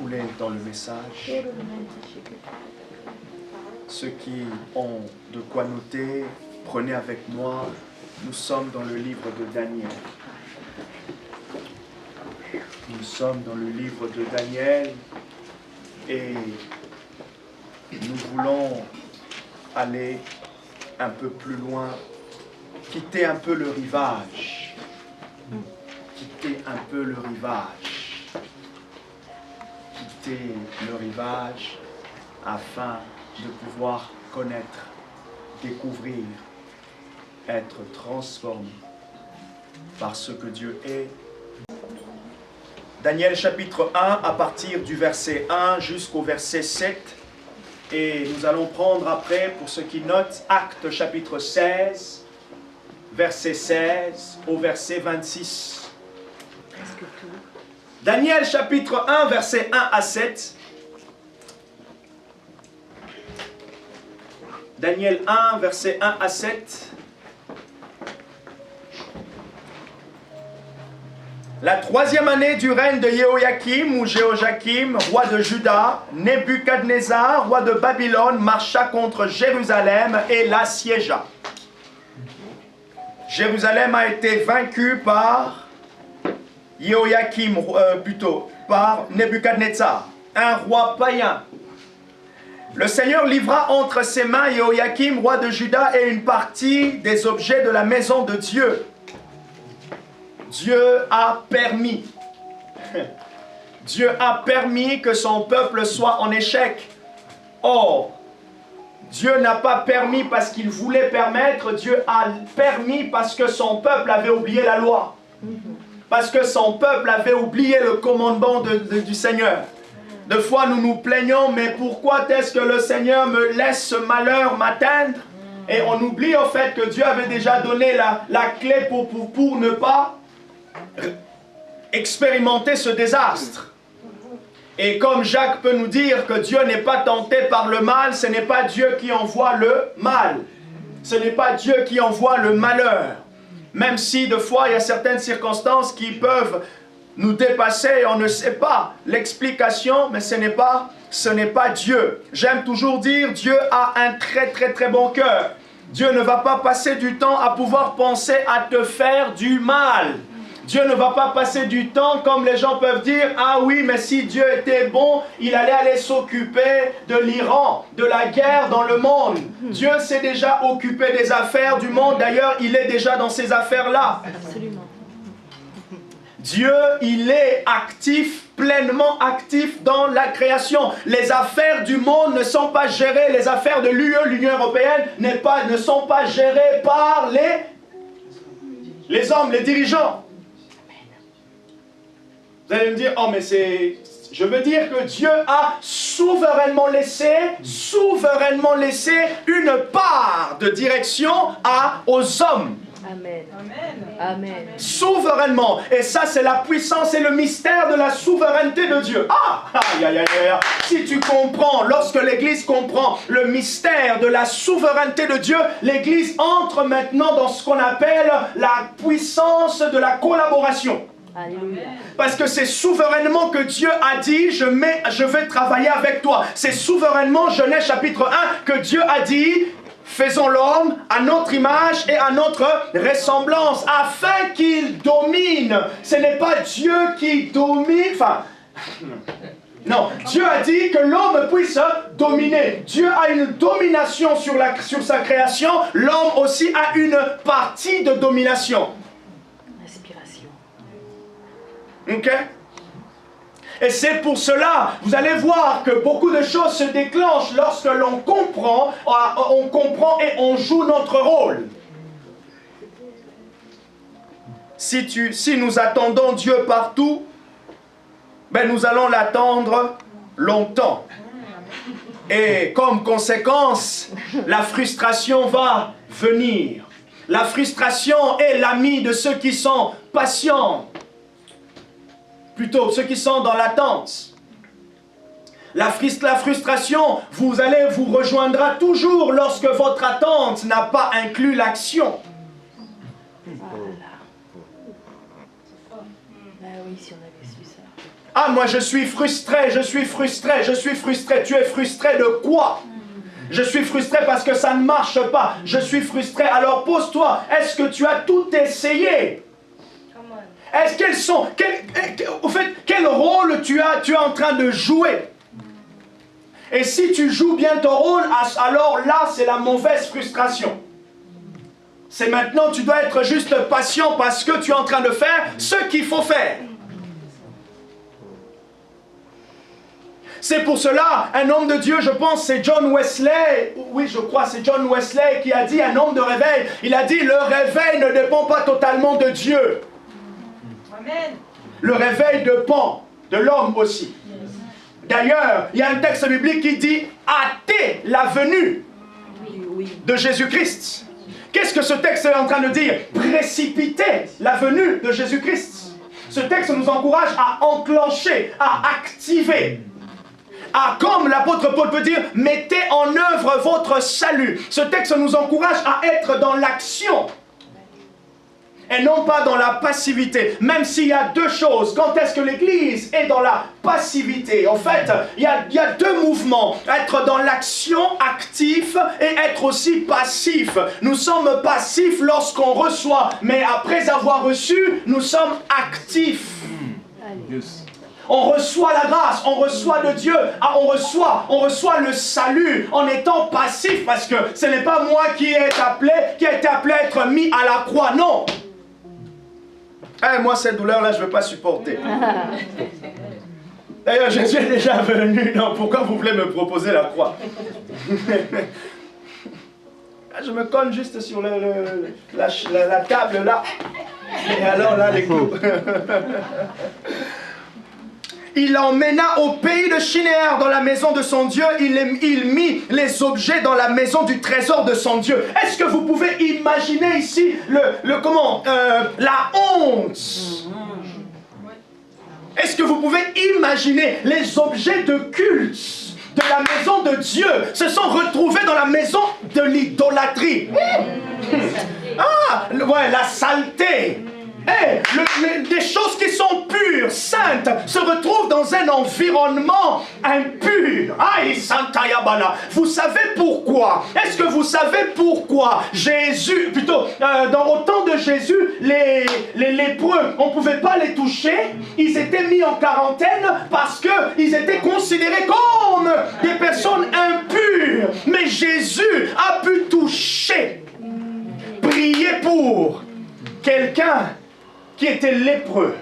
écoulés dans le message. Ceux qui ont de quoi noter, prenez avec moi. Nous sommes dans le livre de Daniel. Nous sommes dans le livre de Daniel et nous voulons aller un peu plus loin, quitter un peu le rivage. Quitter un peu le rivage. Quitter le rivage afin de pouvoir connaître, découvrir, être transformé par ce que Dieu est. Daniel chapitre 1 à partir du verset 1 jusqu'au verset 7. Et nous allons prendre après, pour ceux qui notent, Actes chapitre 16, verset 16 au verset 26. Daniel chapitre 1, verset 1 à 7. Daniel 1, verset 1 à 7. La troisième année du règne de Jéhoïakim ou Jéhojakim, roi de Juda, Nebuchadnezzar, roi de Babylone, marcha contre Jérusalem et l'assiégea. Jérusalem a été vaincue par Jéhoïakim, par Nebuchadnezzar, un roi païen. Le Seigneur livra entre ses mains Jéhoïakim, roi de Juda, et une partie des objets de la maison de Dieu. Dieu a permis. Dieu a permis que son peuple soit en échec. Or, Dieu n'a pas permis parce qu'il voulait permettre, Dieu a permis parce que son peuple avait oublié la loi. Parce que son peuple avait oublié le commandement du Seigneur. Des fois, nous nous plaignons, mais pourquoi est-ce que le Seigneur me laisse ce malheur m'atteindre? Et on oublie au fait que Dieu avait déjà donné la clé pour ne pas expérimenter ce désastre. Et comme Jacques peut nous dire que Dieu n'est pas tenté par le mal, ce n'est pas Dieu qui envoie le mal. Ce n'est pas Dieu qui envoie le malheur. Même si, de fois, il y a certaines circonstances qui peuvent nous dépasser et on ne sait pas l'explication, mais ce n'est pas Dieu. J'aime toujours dire, Dieu a un très très très bon cœur. Dieu ne va pas passer du temps à pouvoir penser à te faire du mal. Dieu ne va pas passer du temps comme les gens peuvent dire, ah oui, mais si Dieu était bon, il allait aller s'occuper de l'Iran, de la guerre dans le monde. Dieu s'est déjà occupé des affaires du monde. D'ailleurs, il est déjà dans ces affaires-là. Absolument. Dieu, il est actif, pleinement actif dans la création. Les affaires du monde ne sont pas gérées, les affaires de l'UE, l'Union européenne, ne sont pas gérées par les hommes, les dirigeants. Vous allez me dire, oh mais c'est... Je veux dire que Dieu a souverainement laissé une part de direction aux hommes. Amen. Amen. Souverainement. Et ça, c'est la puissance et le mystère de la souveraineté de Dieu. Aïe, aïe, aïe, aïe. Si tu comprends, lorsque l'Église comprend le mystère de la souveraineté de Dieu, l'Église entre maintenant dans ce qu'on appelle la puissance de la collaboration. Alléluia. Parce que c'est souverainement que Dieu a dit, je vais travailler avec toi. C'est souverainement, Genèse chapitre 1, que Dieu a dit, faisons l'homme à notre image et à notre ressemblance, afin qu'il domine. Ce n'est pas Dieu qui domine, non, Dieu a dit que l'homme puisse dominer. Dieu a une domination sur sa création, l'homme aussi a une partie de domination. Ok? Et c'est pour cela, vous allez voir que beaucoup de choses se déclenchent lorsque l'on comprend, et on joue notre rôle. Si nous attendons Dieu partout, ben nous allons l'attendre longtemps. Et comme conséquence, la frustration va venir. La frustration est l'ami de ceux qui sont patients. Plutôt, ceux qui sont dans l'attente. La frustration vous rejoindra toujours lorsque votre attente n'a pas inclus l'action. Voilà. Bah oui, si on avait su ça. Ah, moi je suis frustré, je suis frustré, je suis frustré. Tu es frustré de quoi? Je suis frustré parce que ça ne marche pas. Je suis frustré. Alors pose-toi, est-ce que tu as tout essayé? Au fait, quel rôle tu es en train de jouer? Et si tu joues bien ton rôle, alors là, c'est la mauvaise frustration. C'est maintenant, tu dois être juste patient parce que tu es en train de faire ce qu'il faut faire. C'est pour cela, un homme de Dieu, je pense, c'est John Wesley. Oui, je crois, c'est John Wesley qui a dit, un homme de réveil. Il a dit, le réveil ne dépend pas totalement de Dieu. Amen. Le réveil dépend de l'homme aussi. D'ailleurs, il y a un texte biblique qui dit, hâtez la venue de Jésus-Christ. Qu'est-ce que ce texte est en train de dire? Précipiter la venue de Jésus-Christ. Ce texte nous encourage à enclencher, à activer. Comme l'apôtre Paul peut dire, mettez en œuvre votre salut. Ce texte nous encourage à être dans l'action et non pas dans la passivité. Même s'il y a deux choses. Quand est-ce que l'Église est dans la passivité? En fait, il y a deux mouvements. Être dans l'action actif et être aussi passif. Nous sommes passifs lorsqu'on reçoit. Mais après avoir reçu, nous sommes actifs. On reçoit la grâce, on reçoit de Dieu, on reçoit le salut en étant passif parce que ce n'est pas moi qui ai été appelé à être mis à la croix, non. Moi cette douleur-là, je ne veux pas supporter. D'ailleurs, Jésus est déjà venu, donc pourquoi vous voulez me proposer la croix? Je me colle juste sur la table là. Et alors là, les coups. Il l'emmena au pays de Shinéar, dans la maison de son Dieu. Il mit les objets dans la maison du trésor de son Dieu. Est-ce que vous pouvez imaginer ici la honte? Est-ce que vous pouvez imaginer les objets de culte de la maison de Dieu se sont retrouvés dans la maison de l'idolâtrie? La saleté. Des choses qui sont pures, saintes, se retrouvent dans un environnement impur. Vous savez pourquoi? Est-ce que vous savez pourquoi Jésus, dans au temps de Jésus, les lépreux, on ne pouvait pas les toucher. Ils étaient mis en quarantaine parce qu'ils étaient considérés comme des personnes impures. Mais Jésus a pu toucher, prier pour quelqu'un qui était lépreux.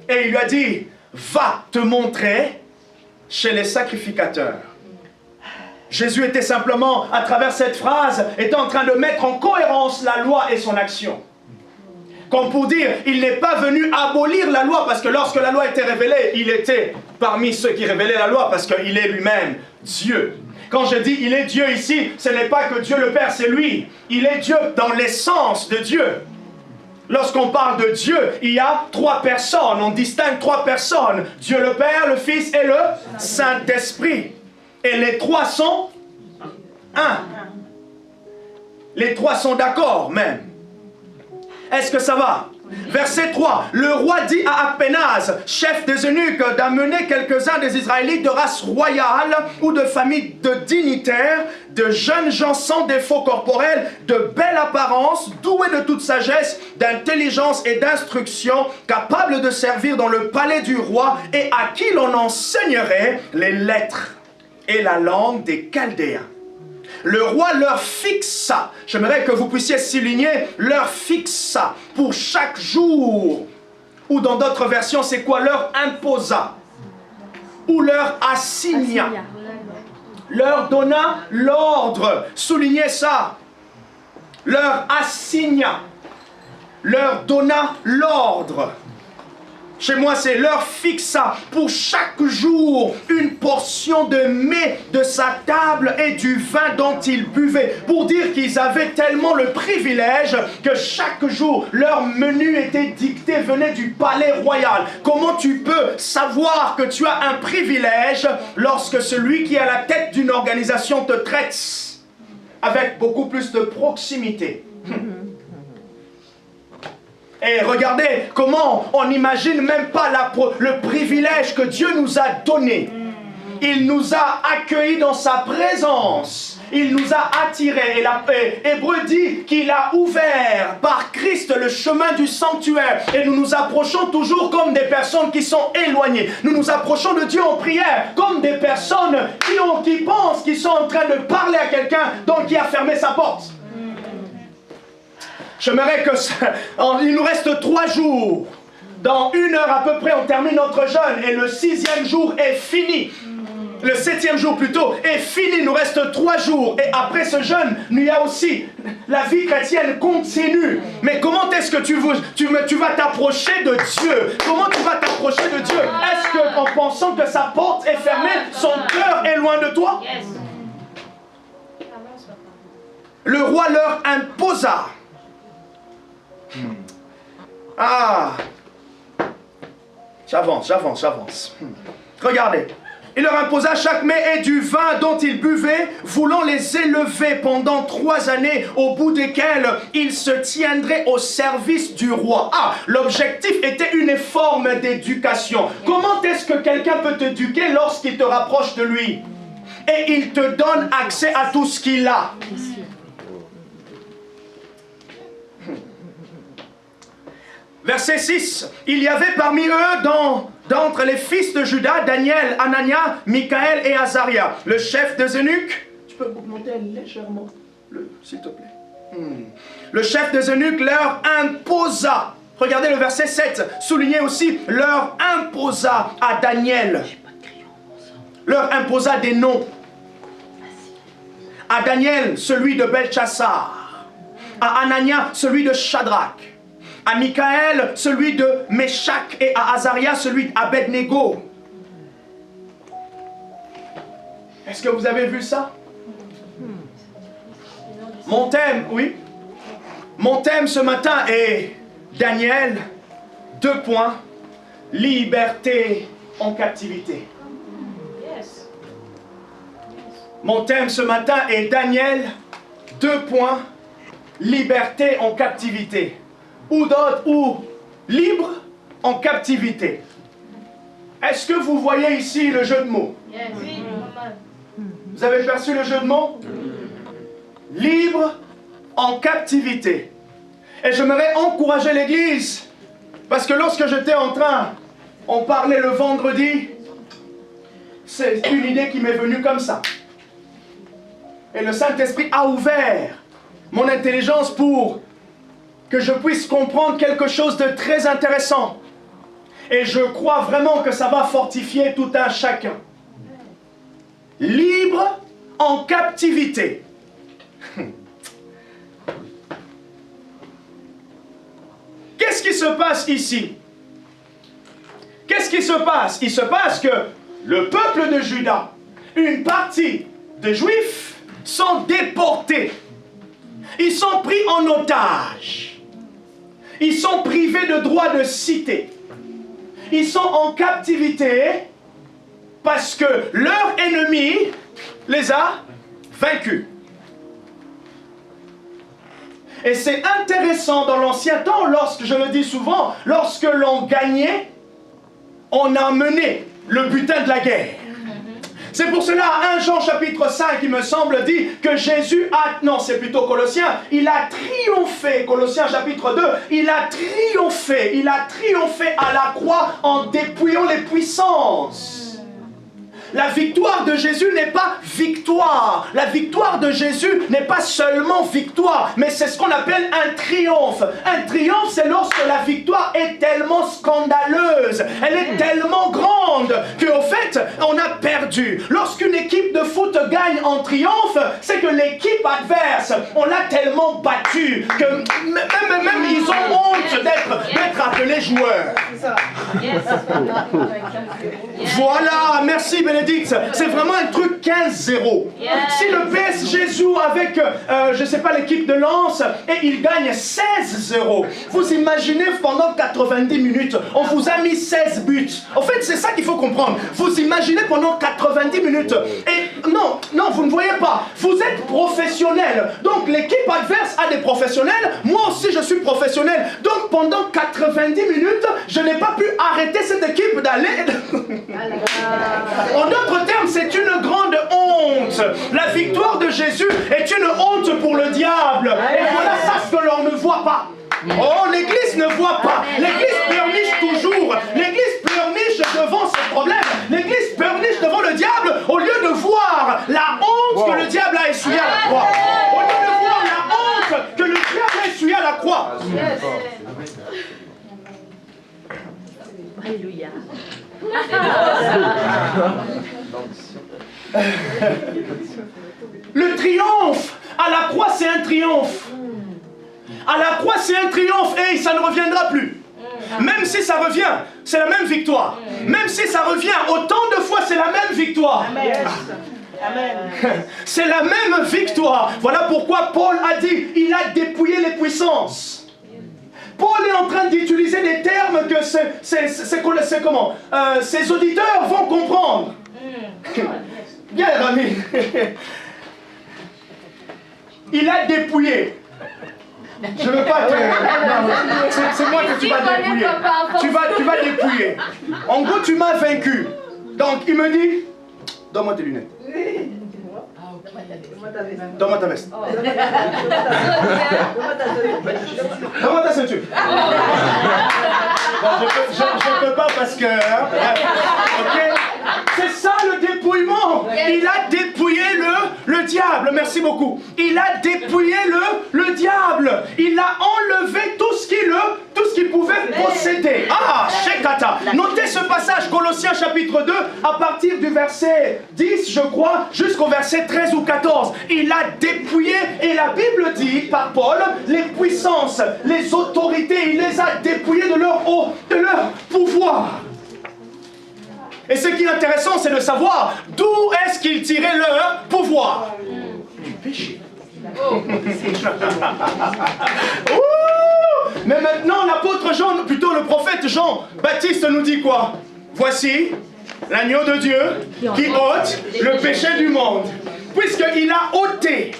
Et il lui a dit, va te montrer chez les sacrificateurs. Jésus était simplement, à travers cette phrase, était en train de mettre en cohérence la loi et son action. Comme pour dire, il n'est pas venu abolir la loi, parce que lorsque la loi était révélée, il était parmi ceux qui révélaient la loi, parce qu'il est lui-même Dieu. Quand je dis il est Dieu ici, ce n'est pas que Dieu le Père, c'est lui. Il est Dieu dans l'essence de Dieu. Lorsqu'on parle de Dieu, il y a trois personnes. On distingue trois personnes. Dieu le Père, le Fils et le Saint-Esprit. Et les trois sont un. Les trois sont d'accord même. Est-ce que ça va? Verset 3. Le roi dit à Aphénaz, chef des eunuques, d'amener quelques-uns des Israélites de race royale ou de famille de dignitaires, de jeunes gens sans défaut corporel, de belle apparence, doués de toute sagesse, d'intelligence et d'instruction, capables de servir dans le palais du roi et à qui l'on enseignerait les lettres et la langue des Chaldéens. Le roi leur fixa, j'aimerais que vous puissiez souligner, leur fixa pour chaque jour, ou dans d'autres versions, c'est quoi? Leur imposa, ou leur assigna, leur donna l'ordre, soulignez ça, leur assigna, leur donna l'ordre. Chez moi, c'est leur fixa pour chaque jour une portion de mets de sa table et du vin dont ils buvaient. Pour dire qu'ils avaient tellement le privilège que chaque jour, leur menu était dicté, venait du palais royal. Comment tu peux savoir que tu as un privilège lorsque celui qui est à la tête d'une organisation te traite avec beaucoup plus de proximité? Et regardez comment on n'imagine même pas le privilège que Dieu nous a donné. Il nous a accueillis dans sa présence. Il nous a attirés. Et Hébreu dit qu'il a ouvert par Christ le chemin du sanctuaire. Et nous nous approchons toujours comme des personnes qui sont éloignées. Nous nous approchons de Dieu en prière comme des personnes qui pensent qu'ils sont en train de parler à quelqu'un donc qui a fermé sa porte. J'aimerais il nous reste 3 jours. Dans 1 heure à peu près, on termine notre jeûne. Et le 6e jour est fini. Le 7e jour plutôt est fini. Il nous reste 3 jours. Et après ce jeûne, il y a aussi la vie chrétienne continue. Mais comment est-ce que tu vas t'approcher de Dieu? Comment tu vas t'approcher de Dieu? Est-ce qu'en pensant que sa porte est fermée, son cœur est loin de toi? Le roi leur imposa. Ah, j'avance. Regardez. Il leur imposa chaque mets et du vin dont ils buvaient, voulant les élever pendant 3 années, au bout desquelles ils se tiendraient au service du roi. Ah, l'objectif était une forme d'éducation. Comment est-ce que quelqu'un peut t'éduquer lorsqu'il te rapproche de lui? Et il te donne accès à tout ce qu'il a. Verset 6. Il y avait parmi eux d'entre les fils de Juda, Daniel, Anania, Michaël et Azaria. Le chef des eunuques. Tu peux augmenter légèrement, s'il te plaît. Le chef des eunuques leur imposa. Regardez le verset 7. Soulignez aussi, leur imposa à Daniel. Leur imposa des noms. À Daniel, celui de Belchassar. À Anania, celui de Shadrach. À Michaël, celui de Meshach, et à Azaria, celui d'Abednego. Est-ce que vous avez vu ça? Mon thème, oui. Mon thème ce matin est Daniel, 2 points, liberté en captivité. Mon thème ce matin est Daniel, 2 points, liberté en captivité. Ou d'autres, ou libre en captivité. Est-ce que vous voyez ici le jeu de mots? Oui. Vous avez perçu le jeu de mots? Libre en captivité. Et j'aimerais encourager l'Église, parce que lorsque j'étais on parlait le vendredi, c'est une idée qui m'est venue comme ça. Et le Saint-Esprit a ouvert mon intelligence pour que je puisse comprendre quelque chose de très intéressant. Et je crois vraiment que ça va fortifier tout un chacun. Libre en captivité. Qu'est-ce qui se passe ici? Qu'est-ce qui se passe? Il se passe que le peuple de Juda, une partie de Juifs, sont déportés. Ils sont pris en otage. Ils sont privés de droit de cité. Ils sont en captivité parce que leur ennemi les a vaincus. Et c'est intéressant dans l'ancien temps, je le dis souvent, lorsque l'on gagnait, on a mené le butin de la guerre. C'est pour cela, 1 Jean chapitre 5, il me semble, dit que Jésus non, c'est plutôt Colossiens, il a triomphé, Colossiens chapitre 2, il a triomphé à la croix en dépouillant les puissances. La victoire de Jésus n'est pas victoire. La victoire de Jésus n'est pas seulement victoire, mais c'est ce qu'on appelle un triomphe. Un triomphe, c'est lorsque la victoire est tellement scandaleuse, elle est tellement grande qu'au fait, on a perdu. Lorsqu'une équipe de foot gagne en triomphe, c'est que l'équipe adverse, on l'a tellement battue que même ils ont honte d'être appelés joueurs. Voilà, merci Bénédicte. C'est vraiment un truc 15-0. Si le PSG joue avec, je ne sais pas, l'équipe de Lens et il gagne 16-0, vous imaginez pendant 90 minutes, on vous a mis 16 buts. En fait, c'est ça qu'il faut comprendre. Vous imaginez pendant 90 minutes. Et non, vous ne voyez pas. Vous êtes professionnel. professionnels. Donc l'équipe adverse a des professionnels. Moi aussi je suis professionnel. Donc pendant 90 minutes, je n'ai pas pu arrêter cette équipe d'aller. En d'autres termes, c'est une grande honte. La victoire de Jésus est une honte pour le diable. Et voilà ça ce que l'on ne voit pas. Oh, l'église ne voit pas. L'église pleurniche toujours. L'église pleurniche devant ses problèmes. L'église pleurniche devant le diable au lieu de voir la honte que le diable a essuyée à la croix. Au lieu de voir la honte que le diable a essuyée à la croix. Alléluia. Le triomphe à la croix, c'est un triomphe. À la croix, c'est un triomphe et ça ne reviendra plus. Même si ça revient, c'est la même victoire. Même si ça revient autant de fois, c'est la même victoire. C'est la même victoire. Voilà pourquoi Paul a dit, il a dépouillé les puissances. Paul est en train d'utiliser des termes que ses auditeurs vont comprendre. Bien, ami. Il a dépouillé. Je ne veux pas te... C'est moi que tu vas dépouiller. Tu vas dépouiller. En gros, tu m'as vaincu. Donc, il me dit, donne-moi tes lunettes. Donne-moi ta veste. Donne-moi ta ceinture. Bon, je ne peux pas parce que... Ok. C'est ça le dépouillement. Il a dépouillé le diable. Merci beaucoup. Il a dépouillé le diable. Il a enlevé tout ce qu'il pouvait posséder. Ah, Shekata. Notez ce passage, Colossiens chapitre 2, à partir du verset 10, je crois, jusqu'au verset 13 ou 14. Il a dépouillé, et la Bible dit, par Paul, les puissances, les autorités, il les a dépouillées de leur pouvoir. Et ce qui est intéressant, c'est de savoir d'où est-ce qu'ils tiraient leur pouvoir. Du péché. Mais maintenant, l'apôtre Jean, plutôt le prophète Jean-Baptiste nous dit quoi? Voici l'agneau de Dieu qui ôte le péché du monde. Puisqu'il a ôté,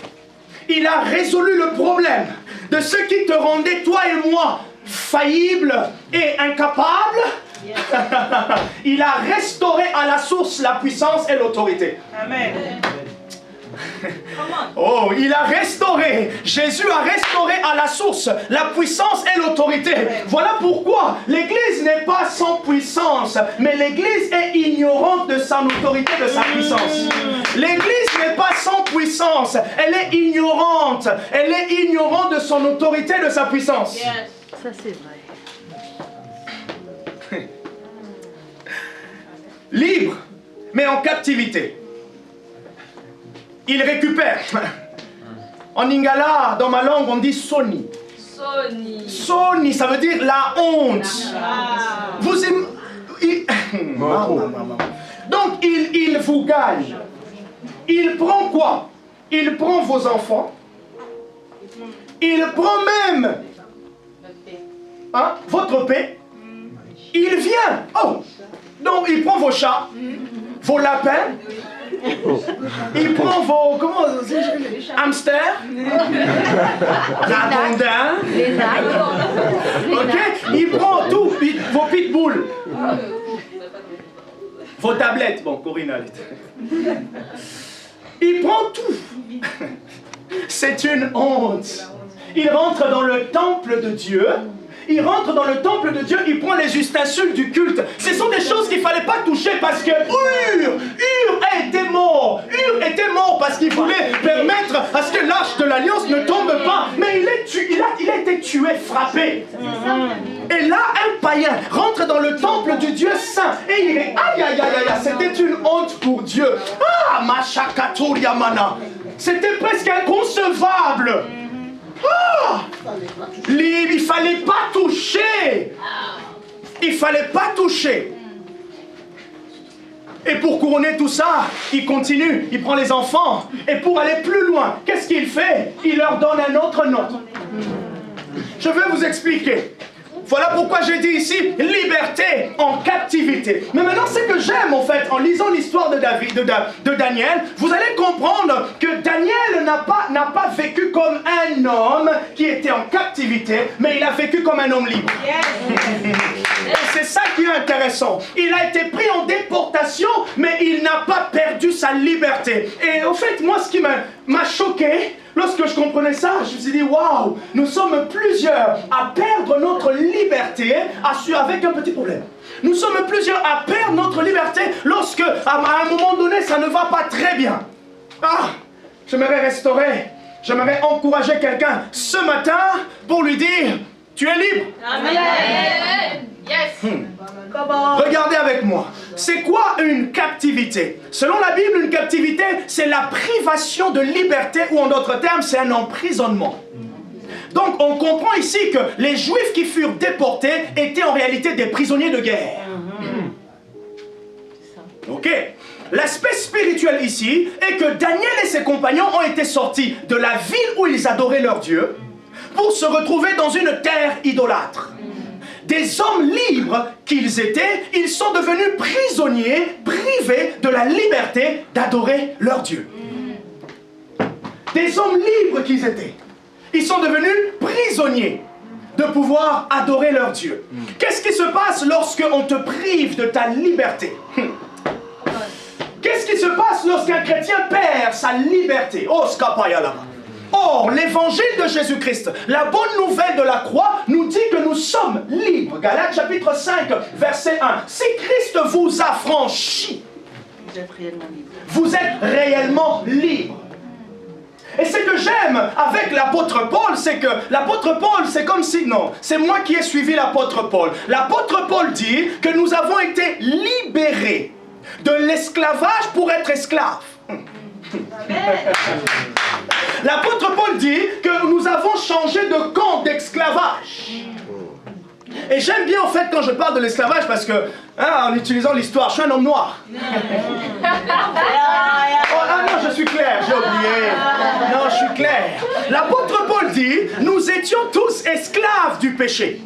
il a résolu le problème de ce qui te rendait, toi et moi, faillibles et incapables. Il a restauré à la source la puissance et l'autorité. Amen. Oh, il a restauré. Jésus a restauré à la source la puissance et l'autorité. Voilà pourquoi l'Église n'est pas sans puissance, mais l'Église est ignorante de son autorité, de sa puissance. L'Église n'est pas sans puissance, elle est ignorante. Elle est ignorante de son autorité, de sa puissance. Yes. Ça c'est vrai. Libre, mais en captivité. Il récupère. En Lingala, dans ma langue, on dit Soni. Soni, ça veut dire la honte. Vous Donc, il vous gagne. Il prend quoi? Il prend vos enfants. Il prend même votre paix. Il vient. Oh! Donc, il prend vos chats, vos lapins, il prend vos, hamsters, ragondins, ok? Il prend tout, vos pitbulls, vos tablettes, bon, Corinne, il prend tout. C'est une honte. Il rentre dans le temple de Dieu. Il rentre dans le temple de Dieu, il prend les ustensiles du culte. Ce sont des choses qu'il ne fallait pas toucher parce que Hur était mort. Hur était mort parce qu'il voulait permettre à ce que l'arche de l'alliance ne tombe pas. Mais il a été tué, frappé. Et là, un païen rentre dans le temple du Dieu saint. Et il est, aïe, aïe, aïe, aïe, c'était une honte pour Dieu. Ah, Machakatoria Mana. C'était presque inconcevable. Ah! Libre, il ne fallait pas toucher. Il ne fallait pas toucher. Et pour couronner tout ça, il continue, il prend les enfants. Et pour aller plus loin, qu'est-ce qu'il fait? Il leur donne un autre nom. Je vais vous expliquer. Voilà pourquoi j'ai dit ici, liberté en captivité. Mais maintenant, ce que j'aime en fait, en lisant l'histoire de Daniel, vous allez comprendre que Daniel n'a pas un homme qui était en captivité, mais il a vécu comme un homme libre. Et c'est ça qui est intéressant. Il a été pris en déportation, mais il n'a pas perdu sa liberté. Et au fait, moi, ce qui m'a choqué, lorsque je comprenais ça, je me suis dit, waouh, nous sommes plusieurs à perdre notre liberté avec un petit problème. Nous sommes plusieurs à perdre notre liberté lorsque, à un moment donné, ça ne va pas très bien. Ah, j'aimerais restaurer, j'aimerais encourager quelqu'un ce matin pour lui dire, tu es libre. Amen. Yes. Regardez avec moi. C'est quoi une captivité? Selon la Bible, une captivité, c'est la privation de liberté, ou en d'autres termes, c'est un emprisonnement. Donc, on comprend ici que les Juifs qui furent déportés étaient en réalité des prisonniers de guerre. Ok. L'aspect spirituel ici est que Daniel et ses compagnons ont été sortis de la ville où ils adoraient leur Dieu pour se retrouver dans une terre idolâtre. Des hommes libres qu'ils étaient, ils sont devenus prisonniers, privés de la liberté d'adorer leur Dieu. Des hommes libres qu'ils étaient, ils sont devenus prisonniers de pouvoir adorer leur Dieu. Qu'est-ce qui se passe lorsque on te prive de ta liberté? Qu'est-ce qui se passe lorsqu'un chrétien perd sa liberté? Oh, skapaya là-bas. Or, l'évangile de Jésus-Christ, la bonne nouvelle de la croix, nous dit que nous sommes libres. Galates chapitre 5, verset 1. Si Christ vous a franchi, vous êtes réellement libre. Et ce que j'aime avec l'apôtre Paul, c'est que l'apôtre Paul, c'est comme si, non, c'est moi qui ai suivi l'apôtre Paul. L'apôtre Paul dit que nous avons été libérés de l'esclavage pour être esclaves. L'apôtre Paul dit que nous avons changé de camp d'esclavage. Et j'aime bien en fait quand je parle de l'esclavage parce que, en utilisant l'histoire, je suis un homme noir. Ah non, je suis clair, j'ai oublié. Non, je suis clair. L'apôtre Paul dit, nous étions tous esclaves du péché.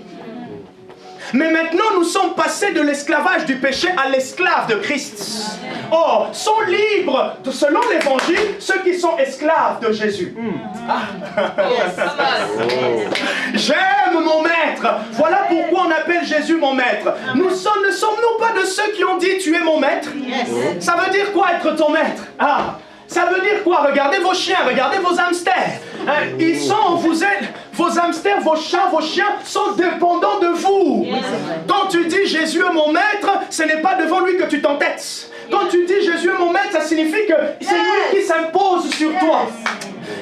Mais maintenant, nous sommes passés de l'esclavage du péché à l'esclave de Christ. Or, sont libres, selon l'évangile, ceux qui sont esclaves de Jésus. J'aime mon maître. Voilà pourquoi on appelle Jésus mon maître. Ne sommes-nous pas de ceux qui ont dit tu es mon maître? Ça veut dire quoi être ton maître? Ça veut dire quoi? Regardez vos chiens, regardez vos hamsters. Vos hamsters, vos chats, vos chiens sont dépendants de vous. Quand tu dis Jésus est mon maître, ce n'est pas devant lui que tu t'entêtes. Quand tu dis Jésus est mon maître, ça signifie que c'est lui qui s'impose sur toi.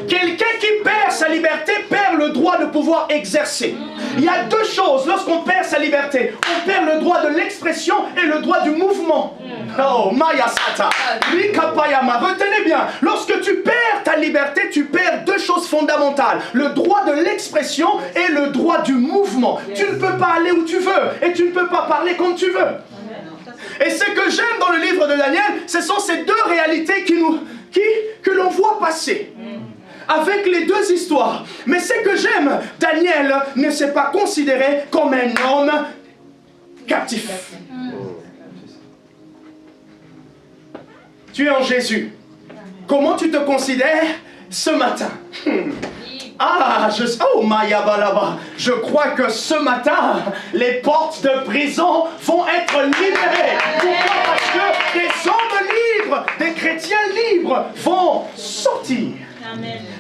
Quelqu'un qui perd sa liberté perd le droit de pouvoir exercer. Il y a deux choses lorsqu'on perd sa liberté. On perd le droit de l'expression et le droit du mouvement. Oh, Maya Sata. Likapayama. Retenez bien, lorsque tu perds ta liberté, tu perds deux choses fondamentales. Le droit de l'expression et le droit du mouvement. Tu ne peux pas aller où tu veux et tu ne peux pas parler comme tu veux. Et ce que j'aime dans le livre de Daniel, ce sont ces deux réalités que l'on voit passer. Avec les deux histoires. Mais ce que j'aime, Daniel ne s'est pas considéré comme un homme captif. Tu es en Jésus. Comment tu te considères ce matin? Oh Mayabalaba, je crois que ce matin, les portes de prison vont être libérées. Pourquoi? Parce que des hommes libres, des chrétiens libres vont sortir.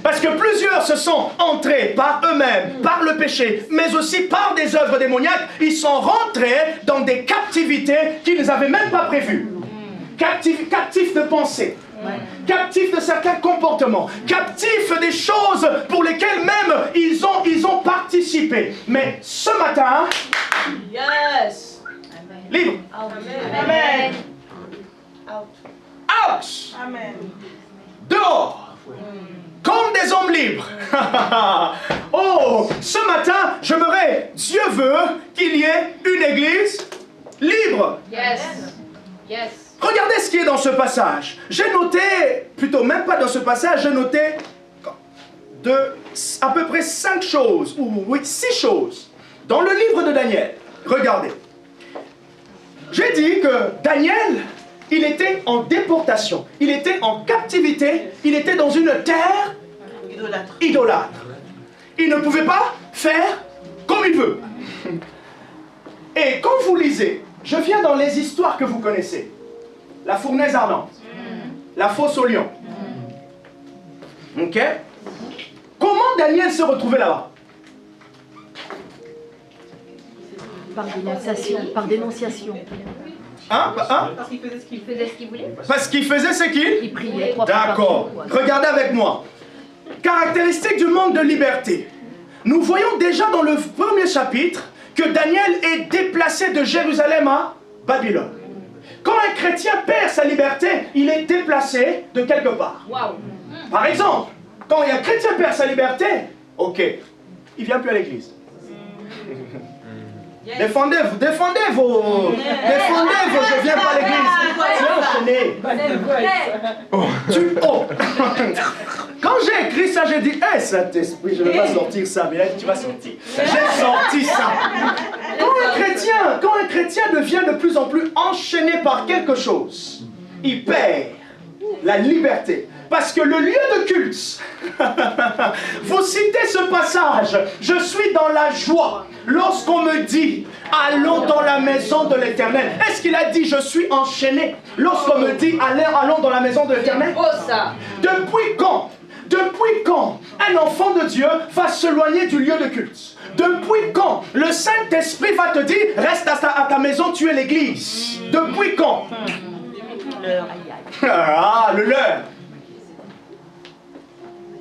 Parce que plusieurs se sont entrés par eux-mêmes, par le péché, mais aussi par des œuvres démoniaques. Ils sont rentrés dans des captivités qu'ils n'avaient même pas prévues. Captifs de pensée. Captifs de certains comportements, captifs des choses pour lesquelles même ils ont participé. Mais ce matin, libre. Amen. Out. Amen. Dehors. Comme des hommes libres. Oh, ce matin, j'aimerais, Dieu veut qu'il y ait une église libre. Yes. Yes. Regardez ce qui est dans ce passage. J'ai noté, plutôt même pas dans ce passage, j'ai noté à peu près 5 choses, ou oui, 6 choses, dans le livre de Daniel. Regardez. J'ai dit que Daniel, il était en déportation, il était en captivité, il était dans une terre idolâtre. il ne pouvait pas faire comme il veut. Et quand vous lisez, je viens dans les histoires que vous connaissez. La fournaise ardente, la fosse au lion. Ok? Comment Daniel se retrouvait là-bas? Par dénonciation. Par dénonciation. Hein? Parce qu'il faisait ce qu'il voulait. Parce qu'il faisait ce qu'il? Il priait 3 fois par D'accord. jour. Regardez avec moi. Caractéristique du manque de liberté. Nous voyons déjà dans le premier chapitre que Daniel est déplacé de Jérusalem à Babylone. Quand un chrétien perd sa liberté, il est déplacé de quelque part. Waouh. Par exemple, quand un chrétien perd sa liberté, ok, il ne vient plus à l'église. Défendez-vous, défendez vos, je viens pas à l'église. Tu enchaîné. Quand j'ai écrit ça, j'ai dit, hé, Saint-Esprit, je ne vais pas sortir ça, mais là, tu vas sortir. J'ai sorti ça. Quand un chrétien devient de plus en plus enchaîné par quelque chose, il perd la liberté. Parce que le lieu de culte, vous citez ce passage, je suis dans la joie lorsqu'on me dit, allons dans la maison de l'Éternel. Est-ce qu'il a dit, je suis enchaîné lorsqu'on me dit, allons dans la maison de l'Éternel? Oh ça. Depuis quand un enfant de Dieu va s'éloigner du lieu de culte? Depuis quand le Saint-Esprit va te dire, reste à ta maison, tu es l'église? Depuis quand? Ah, le leur.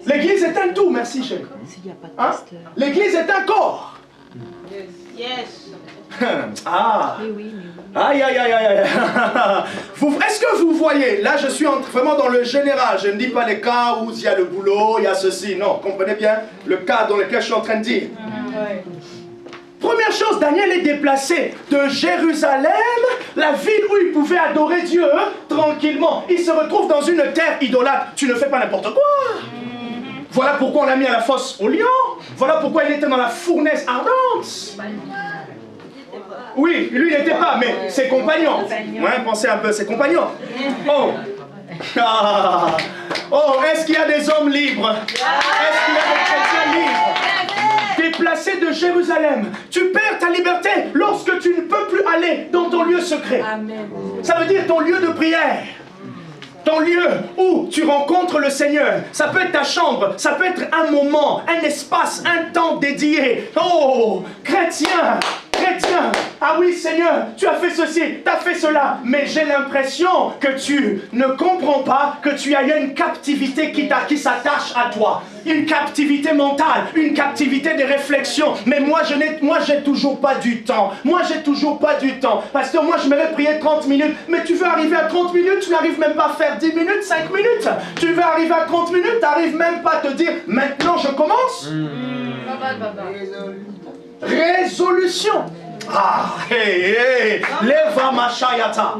L'église est un tout, merci chérie. Hein? L'église est un corps. Yes. Ah. Mais oui, mais oui. Aïe, aïe, aïe, aïe. Est-ce que vous voyez, là je suis vraiment dans le général, je ne dis pas les cas où il y a le boulot, il y a ceci, non, comprenez bien le cas dans lequel je suis en train de dire. Première chose, Daniel est déplacé de Jérusalem, la ville où il pouvait adorer Dieu tranquillement. Il se retrouve dans une terre idolâtre. Tu ne fais pas n'importe quoi. Voilà pourquoi on l'a mis à la fosse au lion. Voilà pourquoi il était dans la fournaise ardente. Oui, lui il n'était pas, mais ses compagnons. Ouais, pensez un peu, ses compagnons. Oh. Ah. Oh, est-ce qu'il y a des hommes libres? Est-ce qu'il y a des chrétiens libres? Déplacé de Jérusalem, tu perds ta liberté lorsque tu ne peux plus aller dans ton lieu secret. Amen. Ça veut dire ton lieu de prière. Ton lieu où tu rencontres le Seigneur. Ça peut être ta chambre, ça peut être un moment, un espace, un temps dédié. Oh, chrétien, ah oui Seigneur, tu as fait ceci, tu as fait cela, mais j'ai l'impression que tu ne comprends pas que tu as une captivité qui s'attache à toi. Une captivité mentale, une captivité des réflexions. Mais moi, j'ai toujours pas du temps. Parce que moi, je m'aurais prié 30 minutes. Mais tu veux arriver à 30 minutes, tu n'arrives même pas à faire 10 minutes, 5 minutes. Tu veux arriver à 30 minutes, tu n'arrives même pas à te dire, maintenant je commence. Résolution. Ah, hey, leva machayata.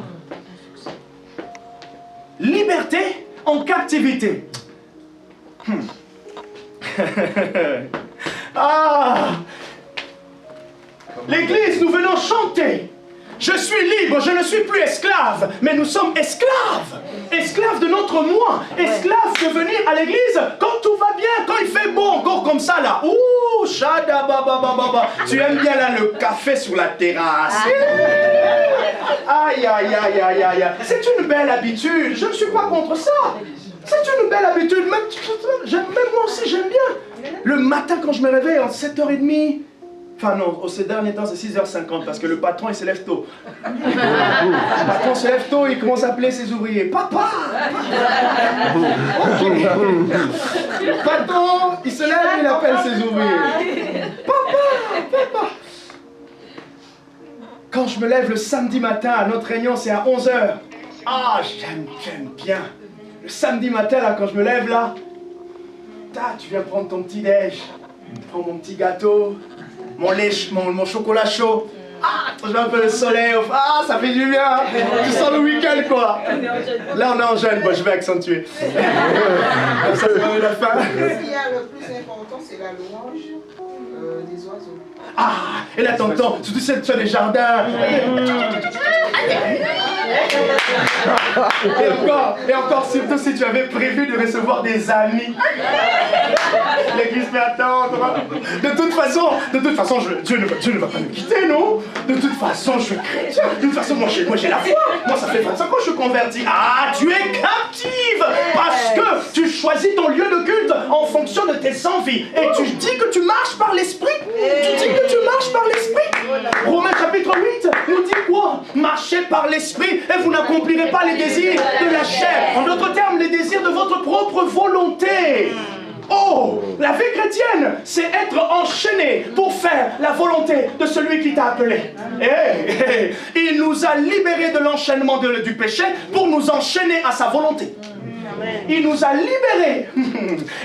Liberté en captivité. Ah, l'église, nous venons chanter. Je suis libre, je ne suis plus esclave, mais nous sommes esclaves. Esclaves de notre moi. Esclaves de venir à l'église quand tout va bien, quand il fait beau, encore comme ça là. Ouh, shada baba baba. Tu aimes bien là le café sur la terrasse. Aïe, aïe, aïe, aïe, aïe. C'est une belle habitude, je ne suis pas contre ça. C'est une belle habitude, même moi aussi j'aime bien. Le matin quand je me réveille à 7h30, enfin non, ces derniers temps c'est 6h50 parce que le patron il se lève tôt. Le patron se lève tôt, il commence à appeler ses ouvriers. Papa! Ok. Le patron, il se lève, il appelle ses ouvriers. Papa! Quand je me lève le samedi matin à notre réunion, c'est à 11h. Ah, j'aime bien. Le samedi matin, là, quand je me lève, là, tu viens prendre ton petit déj, prends mon petit gâteau, mon chocolat chaud. Ah, je vois un peu le soleil. Ah, ça fait du bien. Tu sens le week-end, quoi. Là, on est en jeûne. Bon, je vais accentuer. Comme ça va la fin. Ce qui est le plus important, c'est la louange des oiseaux. Ah, et là, t'entends, surtout si tu as des jardins. Et encore, surtout si tu avais prévu de recevoir des amis. Les l'église peut attendre. De toute façon, Dieu ne va pas nous quitter, non? De toute façon, je suis chrétien. De toute façon, moi j'ai la foi. Moi, ça fait 25 ans que je suis converti. Ah, tu es captive parce que tu choisis ton lieu de culte en fonction de tes envies. Et tu dis que tu marches par l'esprit. Tu dis que tu marches par l'esprit. Romains chapitre 8 nous dit quoi? Marchez par l'esprit et vous n'accomplirez pas les désirs de la chair. En d'autres termes, les désirs de votre propre volonté. Oh, la vie chrétienne, c'est être enchaîné pour faire la volonté de celui qui t'a appelé. Il nous a libérés de l'enchaînement du péché pour nous enchaîner à sa volonté. Il nous a libérés.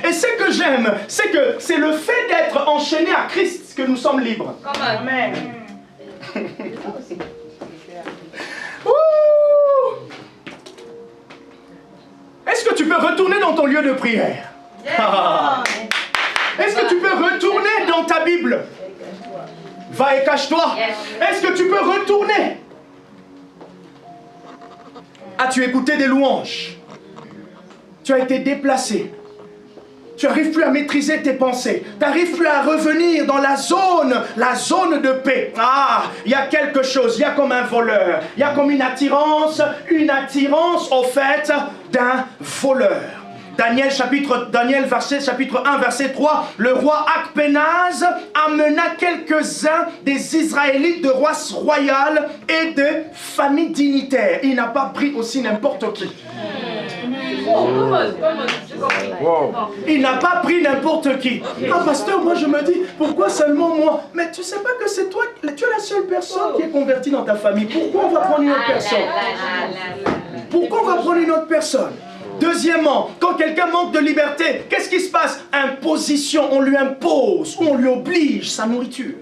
Et ce que j'aime, c'est que c'est le fait d'être enchaîné à Christ que nous sommes libres. Amen. Est-ce que tu peux retourner dans ton lieu de prière? Est-ce que tu peux retourner dans ta Bible? Va et cache-toi. Est-ce que tu peux retourner? As-tu écouté des louanges? Tu as été déplacé. Tu n'arrives plus à maîtriser tes pensées. Tu n'arrives plus à revenir dans la zone de paix. Ah, il y a quelque chose, il y a comme un voleur. Il y a comme une attirance au fait d'un voleur. Daniel chapitre 1, verset 3, le roi Akpenaz amena quelques-uns des Israélites de race royale et de famille dignitaire. Il n'a pas pris aussi n'importe qui. Il n'a pas pris n'importe qui. Ah pasteur, moi je me dis, pourquoi seulement moi? Mais tu sais pas que c'est toi, tu es la seule personne qui est convertie dans ta famille. Pourquoi on va prendre une autre personne? Pourquoi on va prendre une autre personne? Deuxièmement, quand quelqu'un manque de liberté, qu'est-ce qui se passe? Imposition, on lui impose, on lui oblige sa nourriture.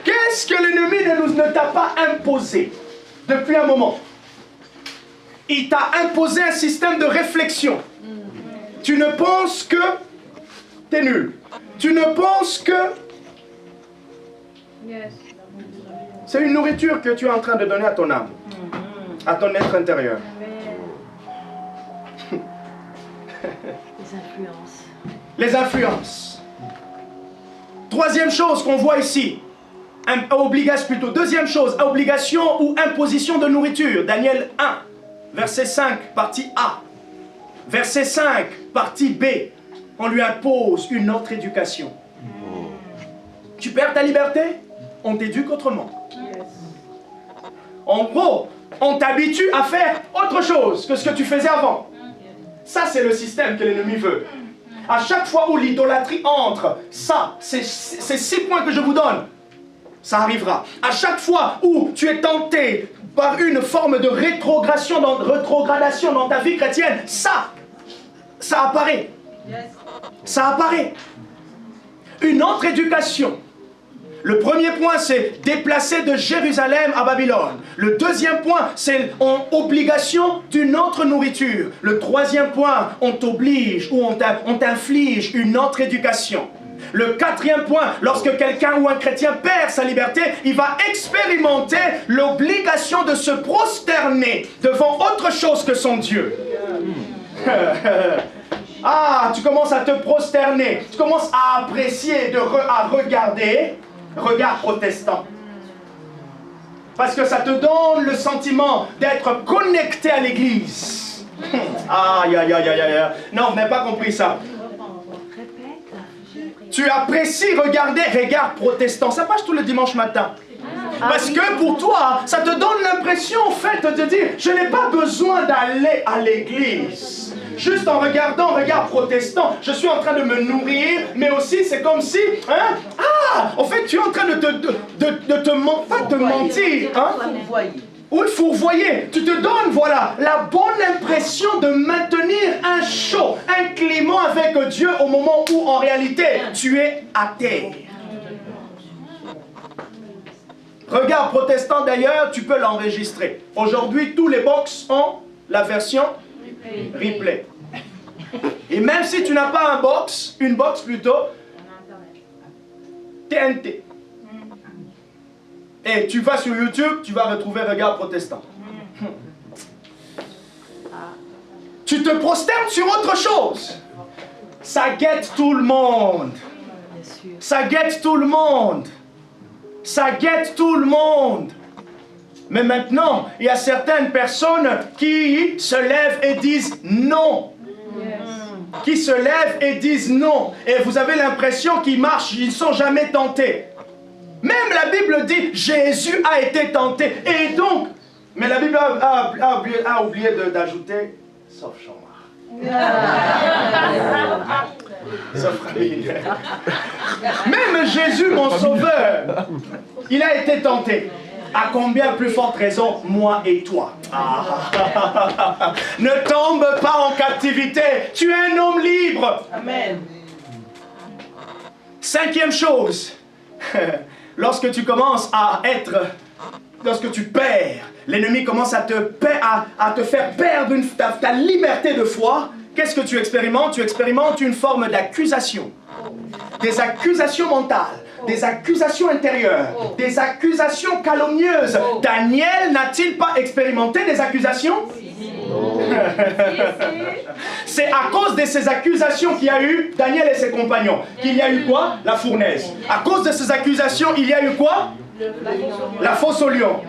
Qu'est-ce que l'ennemi ne t'a pas imposé depuis un moment? Il t'a imposé un système de réflexion. Tu ne penses que t'es nul. Tu ne penses que... C'est une nourriture que tu es en train de donner à ton âme, à ton être intérieur. Les influences. Troisième chose qu'on voit ici, deuxième chose, obligation ou imposition de nourriture. Daniel 1, verset 5, partie A. Verset 5, partie B. On lui impose une autre éducation. Tu perds ta liberté? On t'éduque autrement. En gros, on t'habitue à faire autre chose que ce que tu faisais avant. Ça, c'est le système que l'ennemi veut. À chaque fois où l'idolâtrie entre, ça, c'est 6 points que je vous donne. Ça arrivera. À chaque fois où tu es tenté par une forme de rétrogradation dans ta vie chrétienne, ça apparaît. Ça apparaît. Une autre éducation. Le premier point, c'est déplacer de Jérusalem à Babylone. Le deuxième point, c'est obligation d'une autre nourriture. Le troisième point, on t'oblige ou on t'inflige une autre éducation. Le quatrième point, lorsque quelqu'un ou un chrétien perd sa liberté, il va expérimenter l'obligation de se prosterner devant autre chose que son Dieu. Ah, tu commences à te prosterner, tu commences à apprécier, à regarder. Regard protestant. Parce que ça te donne le sentiment d'être connecté à l'église. Aïe, aïe, aïe, aïe, aïe. Non, vous n'avez pas compris ça. Tu apprécies regarder regard protestant. Ça passe tout le dimanche matin. Parce que pour toi, ça te donne l'impression, en fait, de dire, je n'ai pas besoin d'aller à l'église. Juste en regardant regard protestant, je suis en train de me nourrir, mais aussi c'est comme si, en fait, tu es en train de te mentir, Oui, fourvoyer. Tu te donnes, voilà, la bonne impression de maintenir un chaud, un climat avec Dieu au moment où, en réalité, tu es à terre. Regard protestant, d'ailleurs, tu peux l'enregistrer. Aujourd'hui, tous les box ont la version replay. Et même si tu n'as pas une box plutôt, TNT. Et tu vas sur YouTube, tu vas retrouver Regard protestant. tu te prosternes sur autre chose. Ça guette tout le monde. Ça guette tout le monde. Ça guette tout le monde. Mais maintenant, il y a certaines personnes qui se lèvent et disent non. Qui se lèvent et disent non. Et vous avez l'impression qu'ils marchent, ils ne sont jamais tentés. Même la Bible dit, Jésus a été tenté. Et donc, mais la Bible a oublié d'ajouter, sauf Jean-Marc. Sauf Camille. Même Jésus, mon sauveur, il a été tenté. À combien plus forte raison, moi et toi? Ne tombe pas en captivité. Tu es un homme libre. Amen. Cinquième chose, lorsque tu commences à être, lorsque tu perds, l'ennemi commence à te faire perdre ta liberté de foi. Qu'est-ce que tu expérimentes? Tu expérimentes une forme d'accusation. Des accusations mentales, des accusations intérieures, des accusations calomnieuses. Daniel n'a-t-il pas expérimenté des accusations? C'est à cause de ces accusations qu'il y a eu Daniel et ses compagnons. Qu'il y a eu quoi? La fournaise. À cause de ces accusations, il y a eu quoi? La fosse au lion.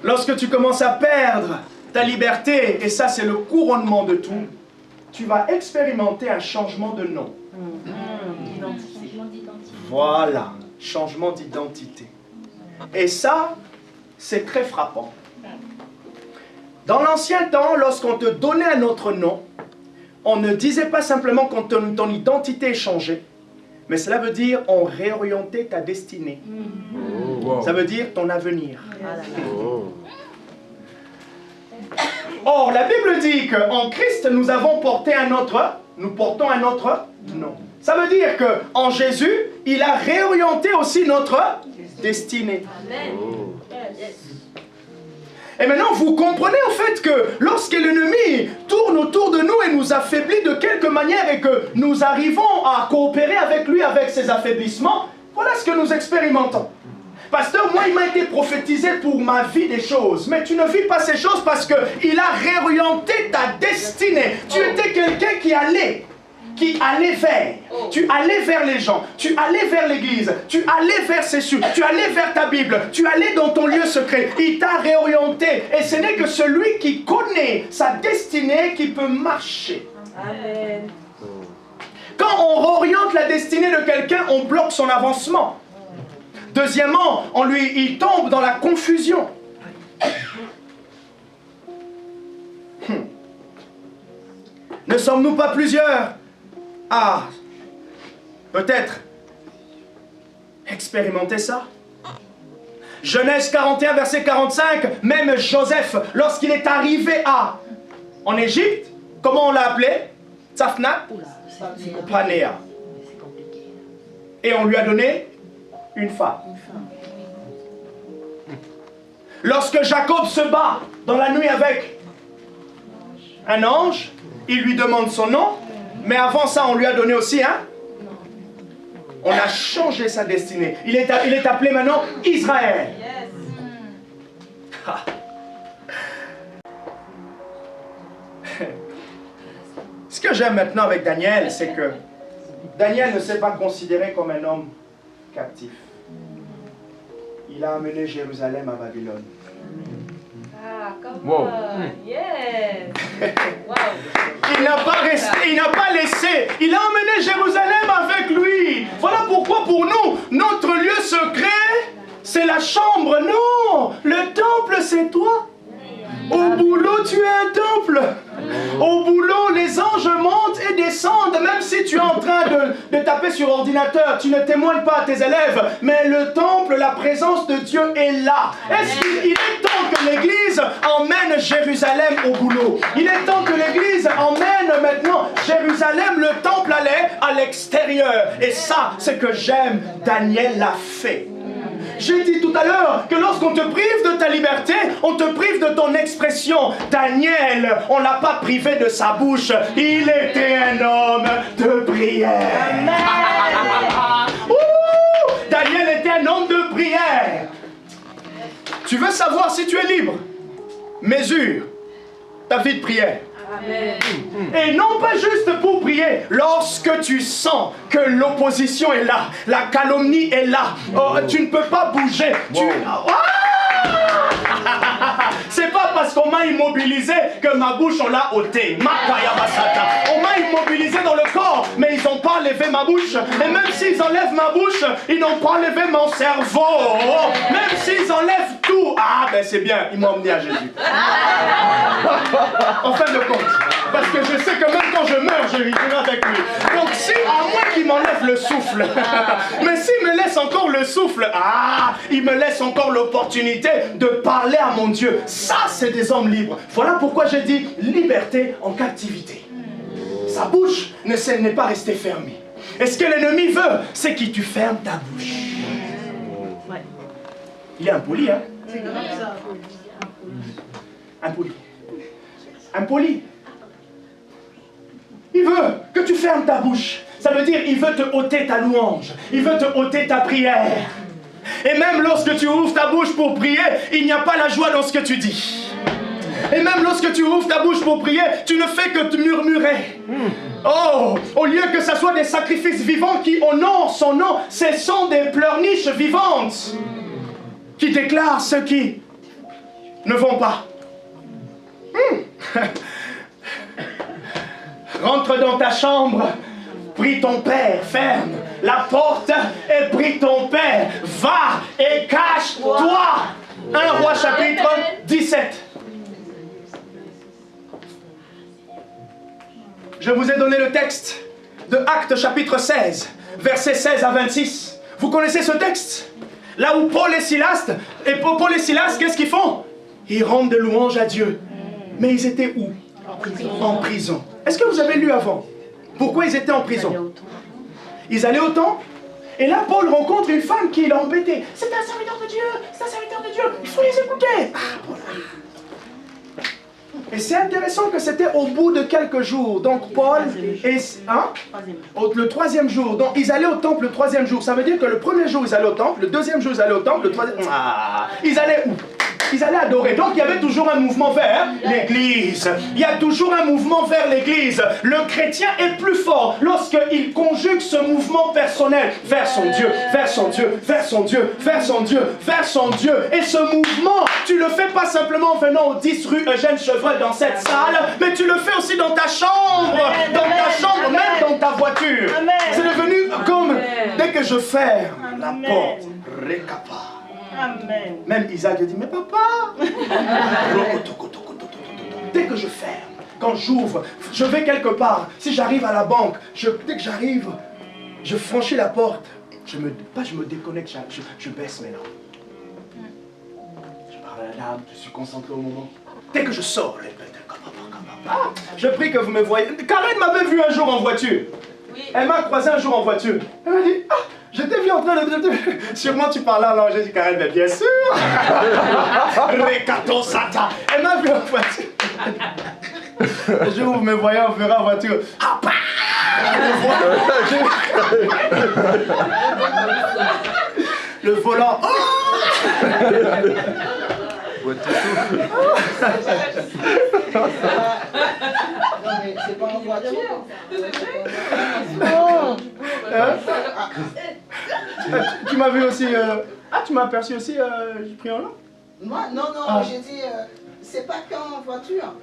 Lorsque tu commences à perdre ta liberté, et ça c'est le couronnement de tout, tu vas expérimenter un changement de nom. Voilà, changement d'identité. Et ça, c'est très frappant. Dans l'ancien temps, lorsqu'on te donnait un autre nom, on ne disait pas simplement que ton identité changeait, mais cela veut dire on réorientait ta destinée. Ça veut dire ton avenir. Or, la Bible dit qu'en Christ, nous portons un autre nom. Ça veut dire qu'en Jésus, il a réorienté aussi notre destinée. Et maintenant, vous comprenez en fait que lorsque l'ennemi tourne autour de nous et nous affaiblit de quelque manière et que nous arrivons à coopérer avec lui avec ses affaiblissements, voilà ce que nous expérimentons. Pasteur, moi il m'a été prophétisé pour ma vie des choses. Mais tu ne vis pas ces choses parce qu'il a réorienté ta destinée. Tu étais quelqu'un qui allait vers. Tu allais vers les gens. Tu allais vers l'église. Tu allais vers ses cieux. Tu allais vers ta Bible. Tu allais dans ton lieu secret. Il t'a réorienté. Et ce n'est que celui qui connaît sa destinée qui peut marcher. Amen. Quand on réoriente la destinée de quelqu'un, on bloque son avancement. Deuxièmement, il tombe dans la confusion. Ne sommes-nous pas plusieurs à peut-être expérimenter ça? Genèse 41, verset 45, même Joseph, lorsqu'il est arrivé en Égypte, comment on l'a appelé? Tsaphna Panéa. Et on lui a donné une femme. Lorsque Jacob se bat dans la nuit avec un ange, il lui demande son nom, mais avant ça, on lui a donné aussi un. On a changé sa destinée. Il est appelé maintenant Israël. Ah. Ce que j'aime maintenant avec Daniel, c'est que Daniel ne s'est pas considéré comme un homme captif. Il a amené Jérusalem à Babylone. Ah, come Wow. on. Yes. Wow. Il n'a pas laissé. Il a emmené Jérusalem avec lui. Voilà pourquoi pour nous, notre lieu secret, c'est la chambre. Non, le temple, c'est toi. Au boulot, tu es un temple. Au boulot, les anges montent et descendent. Même si tu es en train de taper sur ordinateur, tu ne témoignes pas à tes élèves. Mais le temple, la présence de Dieu est là. Il est temps que l'Église emmène Jérusalem au boulot. Il est temps que l'Église emmène maintenant Jérusalem, le temple allait à l'extérieur. Et ça, c'est que j'aime. Daniel l'a fait. J'ai dit tout à l'heure que lorsqu'on te prive de ta liberté, on te prive de ton expression. Daniel, on ne l'a pas privé de sa bouche. Il était un homme de prière. Daniel était un homme de prière. Tu veux savoir si tu es libre? Mesure ta vie de prière. Amen. Et non pas juste pour prier, lorsque tu sens que l'opposition est là, la calomnie est là, tu ne peux pas bouger. C'est pas parce qu'on m'a immobilisé que ma bouche on l'a ôtée. On m'a immobilisé dans le corps, mais ils n'ont pas levé ma bouche. Et même s'ils enlèvent ma bouche, ils n'ont pas levé mon cerveau. Même s'ils enlèvent tout, ben c'est bien, ils m'ont emmené à Jésus. En fin de compte, parce que je sais que même quand je meurs, je vivrai avec lui. Donc si, à moins qu'il m'enlève le souffle, mais s'il me laisse encore le souffle, il me laisse encore l'opportunité de parler à mon Dieu. Ça, c'est des hommes libres. Voilà pourquoi j'ai dit liberté en captivité. Sa bouche n'est pas restée fermée. Et ce que l'ennemi veut, c'est que tu fermes ta bouche. Ouais. Il est impoli, hein? C'est grave ça. Impoli. Impoli. Il veut que tu fermes ta bouche. Ça veut dire il veut te ôter ta louange. Il veut te ôter ta prière. Et même lorsque tu ouvres ta bouche pour prier, il n'y a pas la joie dans ce que tu dis. Et même lorsque tu ouvres ta bouche pour prier, tu ne fais que te murmurer. Oh, au lieu que ce soit des sacrifices vivants qui honorent son nom, ce sont des pleurniches vivantes qui déclarent ceux qui ne vont pas. Rentre dans ta chambre, prie ton Père, ferme la porte et prie ton Père. Va et cache-toi. 1 Roi chapitre 17. Je vous ai donné le texte de Actes chapitre 16, versets 16 à 26. Vous connaissez ce texte? Là où Paul et Silas, qu'est-ce qu'ils font? Ils rendent des louanges à Dieu. Mais ils étaient où? En prison. Est-ce que vous avez lu avant? Pourquoi ils étaient en prison? Ils allaient au temple. Et là, Paul rencontre une femme qui l'a embêté. C'est un serviteur de Dieu, c'est un serviteur de Dieu, il faut les écouter. Et c'est intéressant que c'était au bout de quelques jours. Donc Paul et... le troisième jour. Donc ils allaient au temple le troisième jour. Ça veut dire que le premier jour, ils allaient au temple. Le deuxième jour, ils allaient au temple. Le troisième... Ils allaient où? Ils allaient adorer. Donc il y avait toujours un mouvement vers l'église. Il y a toujours un mouvement vers l'église. Le chrétien est plus fort lorsqu'il conjugue ce mouvement personnel vers son Dieu, vers son Dieu, vers son Dieu, vers son Dieu, vers son Dieu. Et ce mouvement, tu le fais pas simplement en venant au 10 rue Eugène Chevreuil dans cette salle, mais tu le fais aussi dans ta chambre, même dans ta voiture. C'est devenu comme dès que je ferme la porte, récapa. Amen. Même Isaac a dit, mais papa, dès que je ferme, quand j'ouvre, je vais quelque part, si j'arrive à la banque, dès que j'arrive, je franchis la porte, je me déconnecte, je baisse mes lampes. Je parle à la dame, je suis concentré au moment. Dès que je sors, je prie que vous me voyez. Karen m'avait vu un jour en voiture. Oui. Elle m'a croisé un jour en voiture. Elle m'a dit, je t'ai vu en train de... Sûrement tu parlais en langue. J'ai dit, Karen, mais bien sûr. Rekato Sata. Elle m'a vu en voiture. Le jour où vous me voyez, on verra en voiture. Le volant. Non mais c'est pas en voiture. Tu m'as vu aussi... tu m'as aperçu aussi, j'ai pris en langue. Moi, non, j'ai dit, c'est pas qu'en voiture.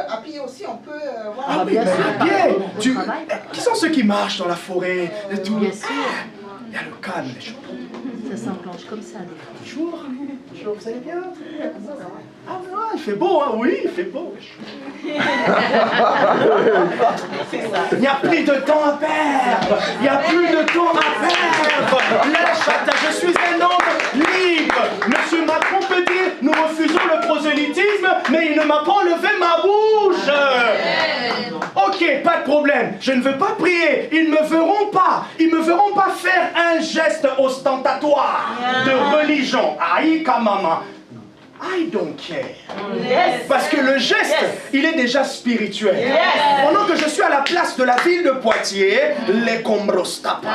À pied aussi, on peut... voilà. bien sûr. À pied. Au travail. Qui sont ceux qui marchent dans la forêt et tout? Bien sûr. Il y a le calme, les choses. Ça s'enclenche comme ça. Bonjour, vous allez bien? Ah ouais, il fait beau, hein? Oui, il fait beau. Il n'y a plus de temps à perdre. Il n'y a plus de temps à perdre. Je suis un homme libre. Monsieur Macron peut dire, nous refusons le prosélytisme, mais il ne m'a pas enlevé ma bouche. Ok, pas de problème. Je ne veux pas prier. Ils ne me verront pas. Ils ne me verront pas faire un geste ostentatoire de religion. Aïe, kamama. I don't care. Yes. Parce que le geste, il est déjà spirituel. Yes. Pendant que je suis à la place de la ville de Poitiers, les Combrostapa.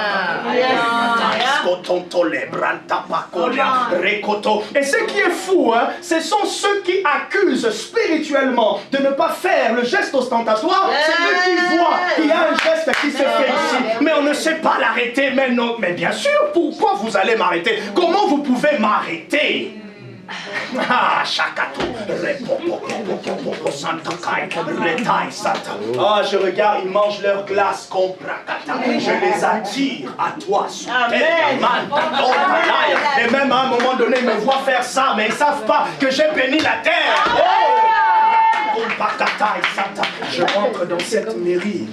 Et ce qui est fou, hein, ce sont ceux qui accusent spirituellement spirituellement, de ne pas faire le geste ostentatoire, c'est eux qui voient qu'il y a un geste qui se fait ici. Mais on ne sait pas l'arrêter. Mais non, mais bien sûr, pourquoi vous allez m'arrêter? Comment vous pouvez m'arrêter? Ah, Chakato, ah, je regarde, ils mangent leur glace, je les attire à toi, et même à un moment donné, ils me voient faire ça, mais ils ne savent pas que j'ai béni la terre. Je rentre dans cette mairie.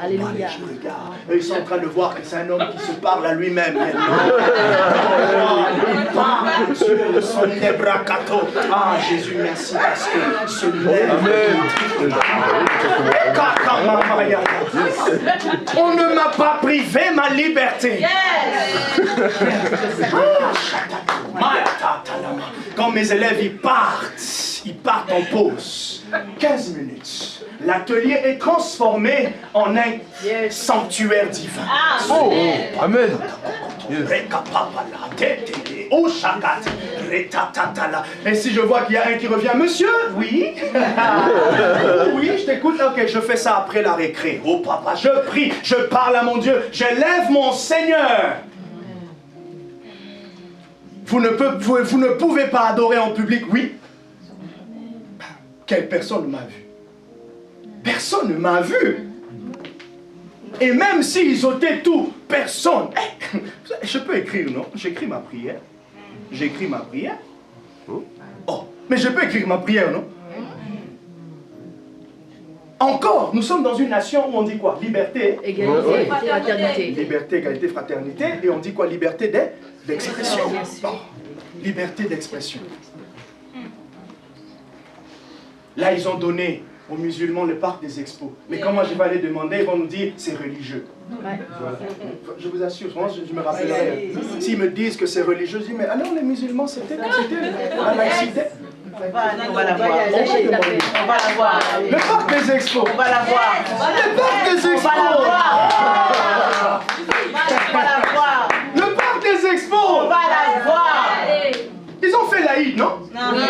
Alléluia. Je regarde. Ils sont en train de voir que c'est un homme qui se parle à lui-même. Il parle sur son débracato. Ah, Jésus, merci parce que ce on ne m'a pas privé ma liberté. Quand mes élèves ils partent en pause. 15 minutes. L'atelier est transformé en un sanctuaire divin. Oh, amen. Et si je vois qu'il y a un qui revient, monsieur, oui. Oui, je t'écoute, ok, je fais ça après la récré. Oh papa, je prie, je parle à mon Dieu, j'élève mon Seigneur. Vous ne pouvez pas adorer en public, oui. Quelle personne ne m'a vu? Personne ne m'a vu. Et même s'ils ôtaient tout, personne. Je peux écrire, non? J'écris ma prière. J'écris ma prière. Oh, mais je peux écrire ma prière, non? Encore, nous sommes dans une nation où on dit quoi? Liberté. Égalité, fraternité. Liberté, égalité, fraternité. Et on dit quoi? Liberté d'expression. Oh, liberté d'expression. Là, ils ont donné aux musulmans le parc des expos. Mais quand moi je vais aller demander, ils vont nous dire c'est religieux. Ouais. Je vous assure, je me rappellerai. S'ils me disent que c'est religieux, je dis mais alors les musulmans c'était la laïcité. On va la voir. On va la voir. Le parc des expos. On va la voir. Le parc des expos. On va la voir. Le parc des expos. On va la voir. Ils ont fait l'Aïd, non? Oui.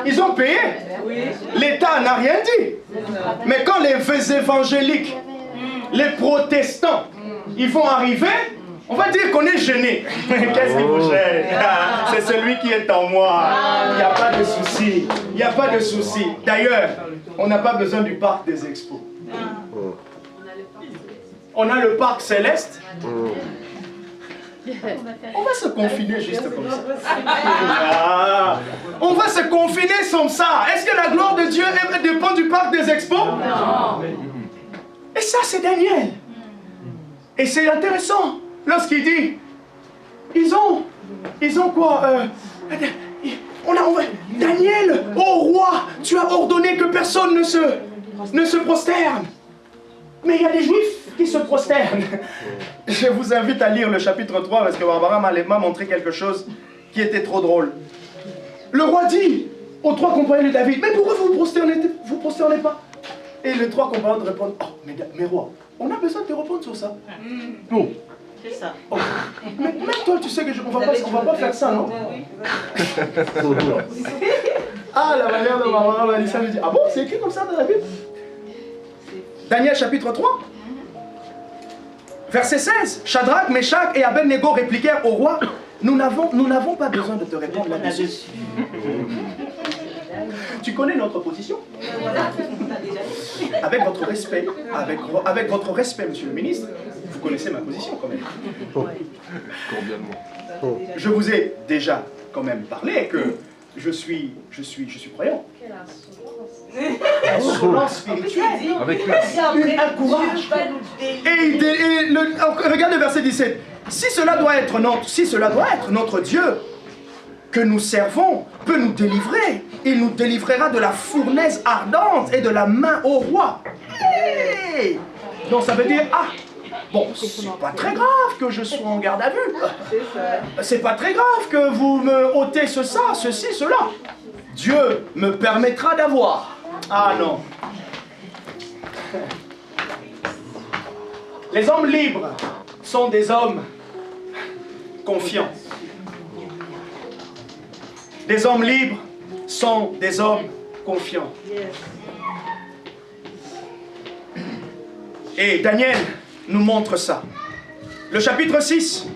Ils ont payé. Oui. L'État n'a rien dit. Mais quand les évangéliques, les protestants, ils vont arriver, on va dire qu'on est gêné. Qu'est-ce qui vous gêne? C'est celui qui est en moi. Il n'y a pas de souci. Il n'y a pas de souci. D'ailleurs, on n'a pas besoin du parc des expos. On a le parc céleste. On va se confiner juste comme ça. Ah, on va se confiner comme ça. Est-ce que la gloire de Dieu dépend du parc des expos? Non. Et ça, c'est Daniel. Et c'est intéressant lorsqu'il dit, ils ont quoi? Daniel, ô roi, tu as ordonné que personne ne se prosterne. Mais il y a des juifs qui se prosternent. Je vous invite à lire le chapitre 3 parce que Barbara m'a montré quelque chose qui était trop drôle. Le roi dit aux 3 compagnons de David, mais pourquoi vous vous prosternez pas? Et les 3 compagnons répondent, oh, mais roi, on a besoin de te répondre sur ça. Oh. C'est ça. Oh. Mais même toi, tu sais que on va pas faire ça, non? Ah, la manière dont Barbara m'a dit ça, je dis, ah bon, c'est écrit comme ça dans la Bible? Daniel chapitre 3, verset 16. Shadrach, Meshach et Abednego répliquèrent au roi, nous n'avons pas besoin de te répondre là-dessus. Tu connais notre position? Avec votre respect, avec votre respect, monsieur le ministre, vous connaissez ma position quand même. Je vous ai déjà quand même parlé que je suis croyant. Insolence spirituelle. Avec un courage. Et regarde le verset 17. Si cela doit être notre Dieu que nous servons, peut nous délivrer. Il nous délivrera de la fournaise ardente et de la main au roi. Hey! Donc ça veut dire, bon, c'est pas très grave que je sois en garde à vue. C'est pas très grave que vous me ôtez ceci, cela. Dieu me permettra d'avoir. Ah non. Les hommes libres sont des hommes confiants. Les hommes libres sont des hommes confiant. Yes. Et Daniel nous montre ça. Le chapitre 6.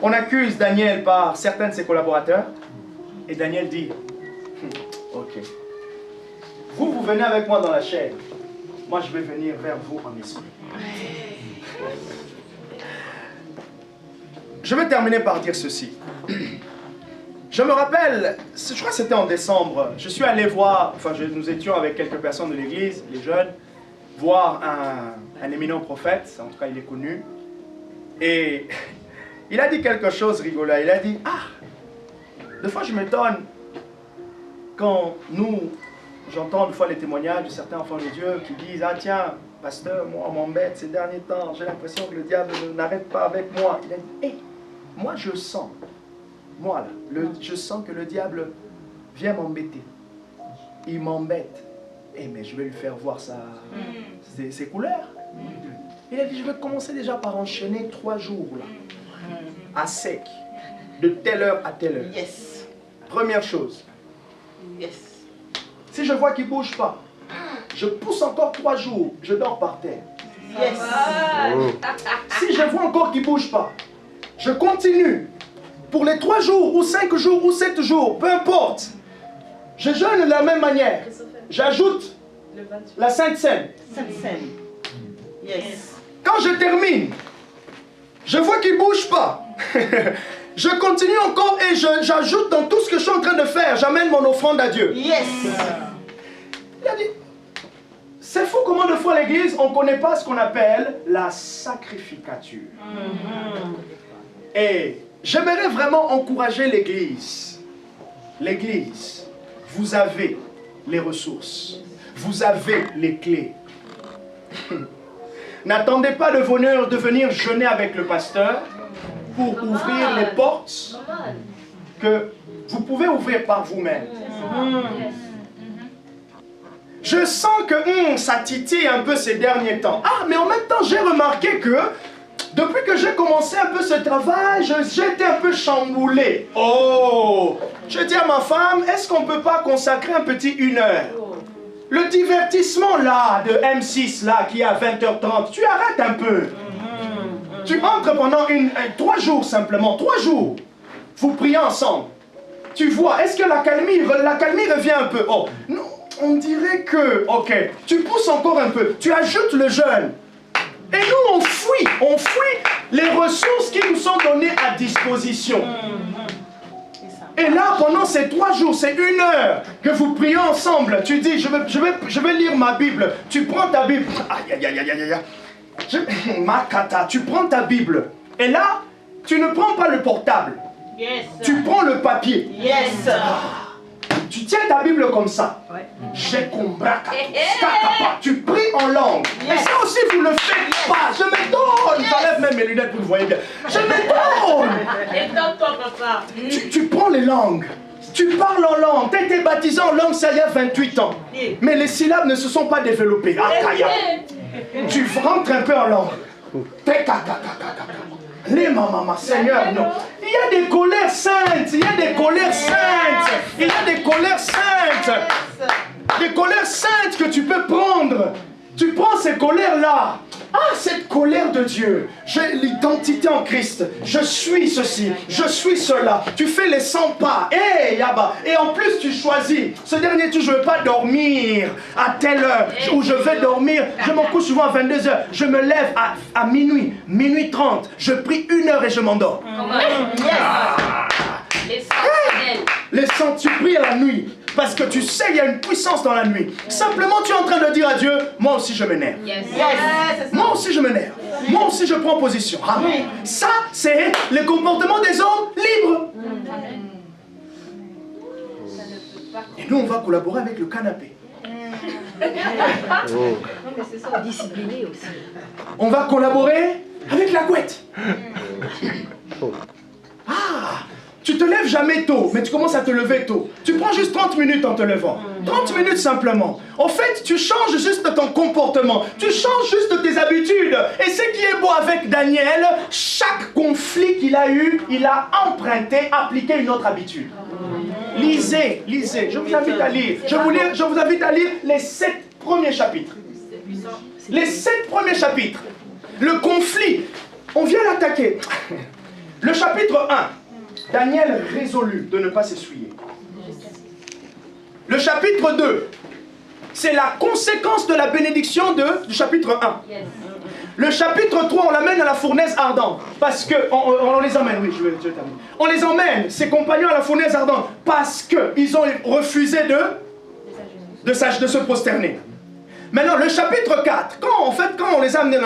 On accuse Daniel par certains de ses collaborateurs. Et Daniel dit, ok, vous venez avec moi dans la chair. Moi, je vais venir vers vous en esprit. Je vais terminer par dire ceci. Je me rappelle, je crois que c'était en décembre, je suis allé voir, nous étions avec quelques personnes de l'église, les jeunes, voir un éminent prophète, en tout cas il est connu. Et il a dit quelque chose rigolo. Il a dit, des fois je m'étonne quand j'entends des fois les témoignages de certains enfants de Dieu qui disent, tiens, pasteur, moi on m'embête ces derniers temps, j'ai l'impression que le diable n'arrête pas avec moi. Il a dit, moi je sens, je sens que le diable vient m'embêter. Il m'embête. Mais je vais lui faire voir ses couleurs. Il a dit, je vais commencer déjà par enchaîner 3 jours là, à sec, de telle heure à telle heure. Yes. Première chose. Yes. Si je vois qu'il ne bouge pas, je pousse encore 3 jours, je dors par terre. Yes. Si je vois encore qu'il ne bouge pas, je continue. Pour les 3 jours, ou 5 jours, ou 7 jours, peu importe. Je jeûne de la même manière. J'ajoute la Sainte Seine. Sainte Seine. Yes. Quand je termine, je vois qu'il ne bouge pas. Je continue encore et j'ajoute dans tout ce que je suis en train de faire. J'amène mon offrande à Dieu. Yes. Il a dit, c'est fou comment de fois à l'église, on ne connaît pas ce qu'on appelle la sacrificature. Et j'aimerais vraiment encourager l'église. L'église, vous avez les ressources. Vous avez les clés. N'attendez pas de venir jeûner avec le pasteur pour ouvrir les portes que vous pouvez ouvrir par vous-même. Je sens que ça titille un peu ces derniers temps. Mais en même temps, j'ai remarqué que depuis que j'ai commencé un peu ce travail, j'étais un peu chamboulé. Je dis à ma femme, est-ce qu'on ne peut pas consacrer un petit 1 heure? Le divertissement là, de M6 là, qui est à 20h30, tu arrêtes un peu. Tu entres pendant 3 jours simplement, 3 jours. Vous priez ensemble. Tu vois, est-ce que la calmie revient un peu? Non, on dirait que, ok, tu pousses encore un peu, tu ajoutes le jeûne. Et nous, on fuit les ressources qui nous sont données à disposition. Et là, pendant ces 3 jours, c'est 1 heure que vous priez ensemble. Tu dis, je vais lire ma Bible. Tu prends ta Bible. Makata, tu prends ta Bible. Et là, tu ne prends pas le portable. Yes. Tu prends le papier. Yes. Tu tiens ta Bible comme ça. Tu pries en langue. Mais ça aussi, vous ne le faites pas. Je m'étonne. J'enlève même mes lunettes pour que vous voyez bien. Je m'étonne. Étonne-toi, papa. Tu prends les langues. Tu parles en langue. Tu as été baptisé en langue, ça y a 28 ans. Mais les syllabes ne se sont pas développées. Tu rentres un peu en langue. Les mamans, Seigneur, non. Il y a des colères saintes. Il y a des colères saintes. Il y a des colères saintes. Des colères saintes que tu peux prendre. Tu prends ces colères-là. Cette colère de Dieu. J'ai l'identité en Christ. Je suis ceci. Je suis cela. Tu fais les 100 pas. Yaba. Et en plus, tu choisis. Ce dernier tour, je ne veux pas dormir à telle heure. Où je vais dormir. Je m'en couche souvent à 22h. Je me lève à minuit. Minuit 30. Je prie 1 heure et je m'endors. Les 100, tu pries à la nuit. Parce que tu sais, il y a une puissance dans la nuit. Simplement, tu es en train de dire à Dieu, moi aussi je m'énerve. Moi aussi je m'énerve. Moi aussi je prends position. Ça, c'est le comportement des hommes libres. Et nous, on va collaborer avec le canapé. Discipliné aussi. On va collaborer avec la couette. Tu te lèves jamais tôt, mais tu commences à te lever tôt. Tu prends juste 30 minutes en te levant. 30 minutes simplement. En fait, tu changes juste ton comportement. Tu changes juste tes habitudes. Et ce qui est beau avec Daniel, chaque conflit qu'il a eu, il a emprunté, appliqué une autre habitude. Lisez, lisez. Je vous invite à lire. Je vous invite à lire les 7 premiers chapitres. Les 7 premiers chapitres. Le conflit. On vient l'attaquer. Le chapitre 1. Daniel résolut de ne pas s'essuyer. Le chapitre 2, c'est la conséquence de la bénédiction du chapitre 1. Le chapitre 3, on l'amène à la fournaise ardente. Parce que, on les emmène, oui, je vais terminer. On les emmène, ses compagnons, à la fournaise ardente. Parce qu'ils ont refusé de se prosterner. Maintenant, le chapitre 4, quand on les a amenés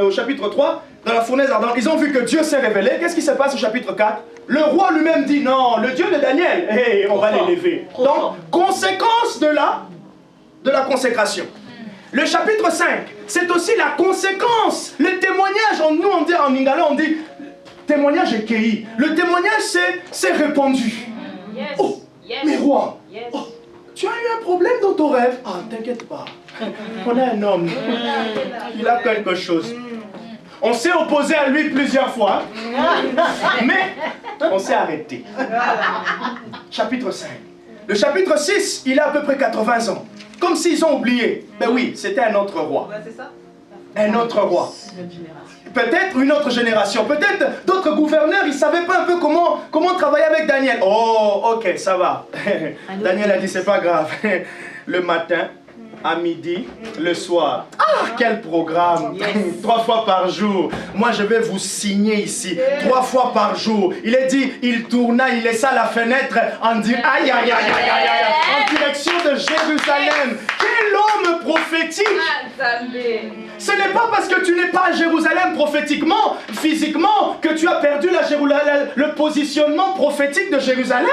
au chapitre 3, dans la fournaise ardente, ils ont vu que Dieu s'est révélé. Qu'est-ce qui se passe au chapitre 4? Le roi lui-même dit non, le Dieu de Daniel, hey, on va l'élever. Donc, conséquence de la consécration. Le chapitre 5, c'est aussi la conséquence. Le témoignage, nous on dit en lingala, on dit témoignage est cueilli. Le témoignage c'est répandu. Oh, mais roi, oh, tu as eu un problème dans ton rêve? Ah, t'inquiète pas. On a un homme. Il a quelque chose. On s'est opposé à lui plusieurs fois, mais on s'est arrêté. Chapitre 5. Le chapitre 6, il a à peu près 80 ans. Comme s'ils ont oublié. Ben oui, c'était un autre roi. Un autre roi. Peut-être une autre génération. Peut-être d'autres gouverneurs, ils ne savaient pas un peu comment travailler avec Daniel. Oh, ok, ça va. Daniel a dit, c'est pas grave. Le matin, à midi, le soir. Ah, quel programme! 3 fois par jour. Moi, je vais vous signer ici. 3 fois par jour. Il est dit, il tourna, il laissa la fenêtre en disant, aïe, aïe, aïe, aïe, aïe, aïe, en direction de Jérusalem. Quel homme prophétique! Ce n'est pas parce que tu n'es pas à Jérusalem prophétiquement, physiquement, que tu as perdu le positionnement prophétique de Jérusalem.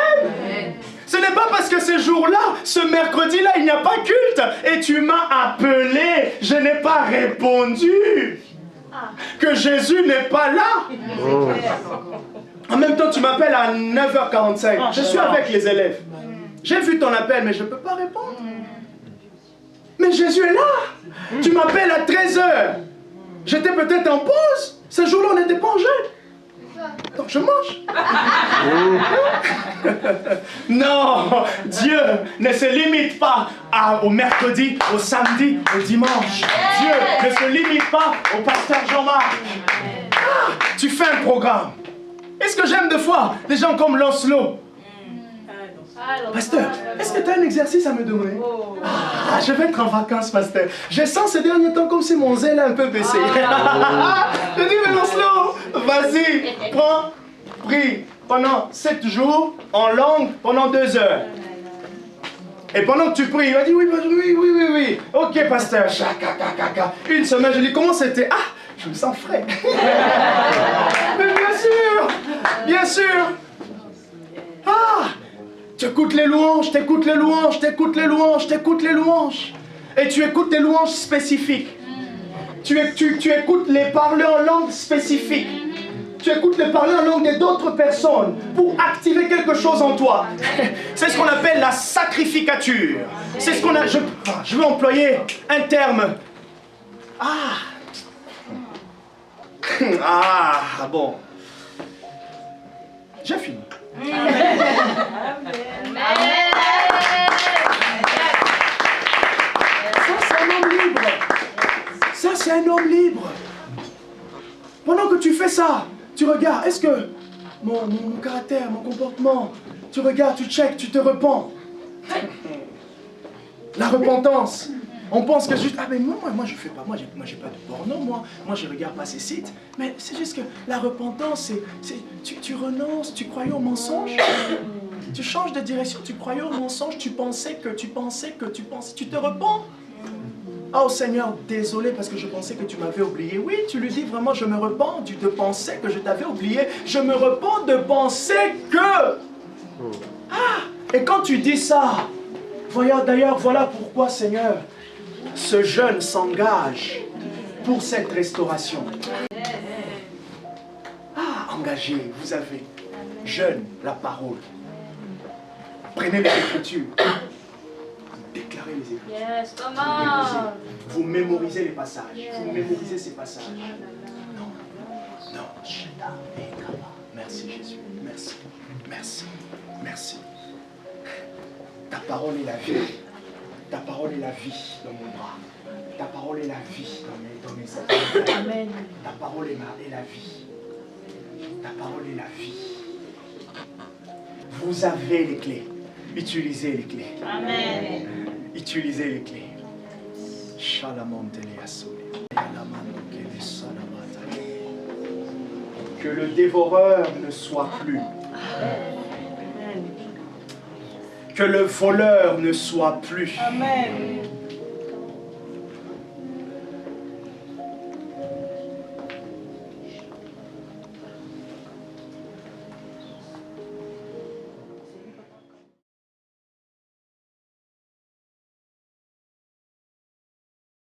Ce n'est pas parce que ce jour-là, ce mercredi-là, il n'y a pas culte et tu m'as appelé, je n'ai pas répondu, que Jésus n'est pas là. En même temps, tu m'appelles à 9h45. Je suis avec les élèves. J'ai vu ton appel, mais je ne peux pas répondre. Mais Jésus est là. Tu m'appelles à 13h. J'étais peut-être en pause. Ce jour-là, on n'était pas en jeûne. Donc je mange. Non, Dieu ne se limite pas au mercredi, au samedi, au dimanche. Dieu ne se limite pas au pasteur Jean-Marc. Tu fais un programme. Est-ce que j'aime des fois des gens comme Lancelot? Pasteur, est-ce que tu as un exercice à me donner? Ah, je vais être en vacances, pasteur. Je sens ces derniers temps comme si mon zèle a un peu baissé. Je dis, mais Lancelot, vas-y, prie pendant 7 jours en langue pendant 2 heures. Et pendant que tu pries, il va dire, oui. Ok, pasteur. Une semaine, je dis, comment c'était? Ah, je me sens frais. Mais bien sûr. Ah, tu écoutes les louanges, t'écoutes les louanges. Et tu écoutes les louanges spécifiques. Tu écoutes les parleurs en langue spécifique. Tu écoutes les parleurs en langue d'autres personnes pour activer quelque chose en toi. C'est ce qu'on appelle la sacrificature. C'est ce qu'on a... Je vais employer un terme. Bon. J'ai fini. Ça, c'est un homme libre. Pendant que tu fais ça, tu regardes, est-ce que mon caractère, mon comportement, tu regardes, tu checkes, tu te repens. La repentance. On pense que juste, mais moi je fais pas, moi j'ai pas de porno, moi je regarde pas ces sites, mais c'est juste que la repentance, tu renonces, tu croyais au mensonge, tu changes de direction, tu croyais au mensonge, tu pensais, tu te repens. Oh Seigneur, désolé parce que je pensais que tu m'avais oublié. Oui, tu lui dis vraiment, je me repens de penser que je t'avais oublié, je me repens de penser que... et quand tu dis ça, d'ailleurs, voilà pourquoi Seigneur, ce jeune s'engage pour cette restauration. Engagé, vous avez. Jeûne la parole. Prenez les Écritures. Déclarez les Écritures. Yes, come on. Vous mémorisez les passages. Vous mémorisez ces passages. Non. Merci Jésus. Merci. Merci. Merci. Ta parole est la vie. Ta parole est la vie dans mon bras. Ta parole est la vie dans mes œuvres. Amen. Ta parole est la vie. Ta parole est la vie. Vous avez les clés. Utilisez les clés. Amen. Utilisez les clés. Que le dévoreur ne soit plus. Que le voleur ne soit plus. Amen.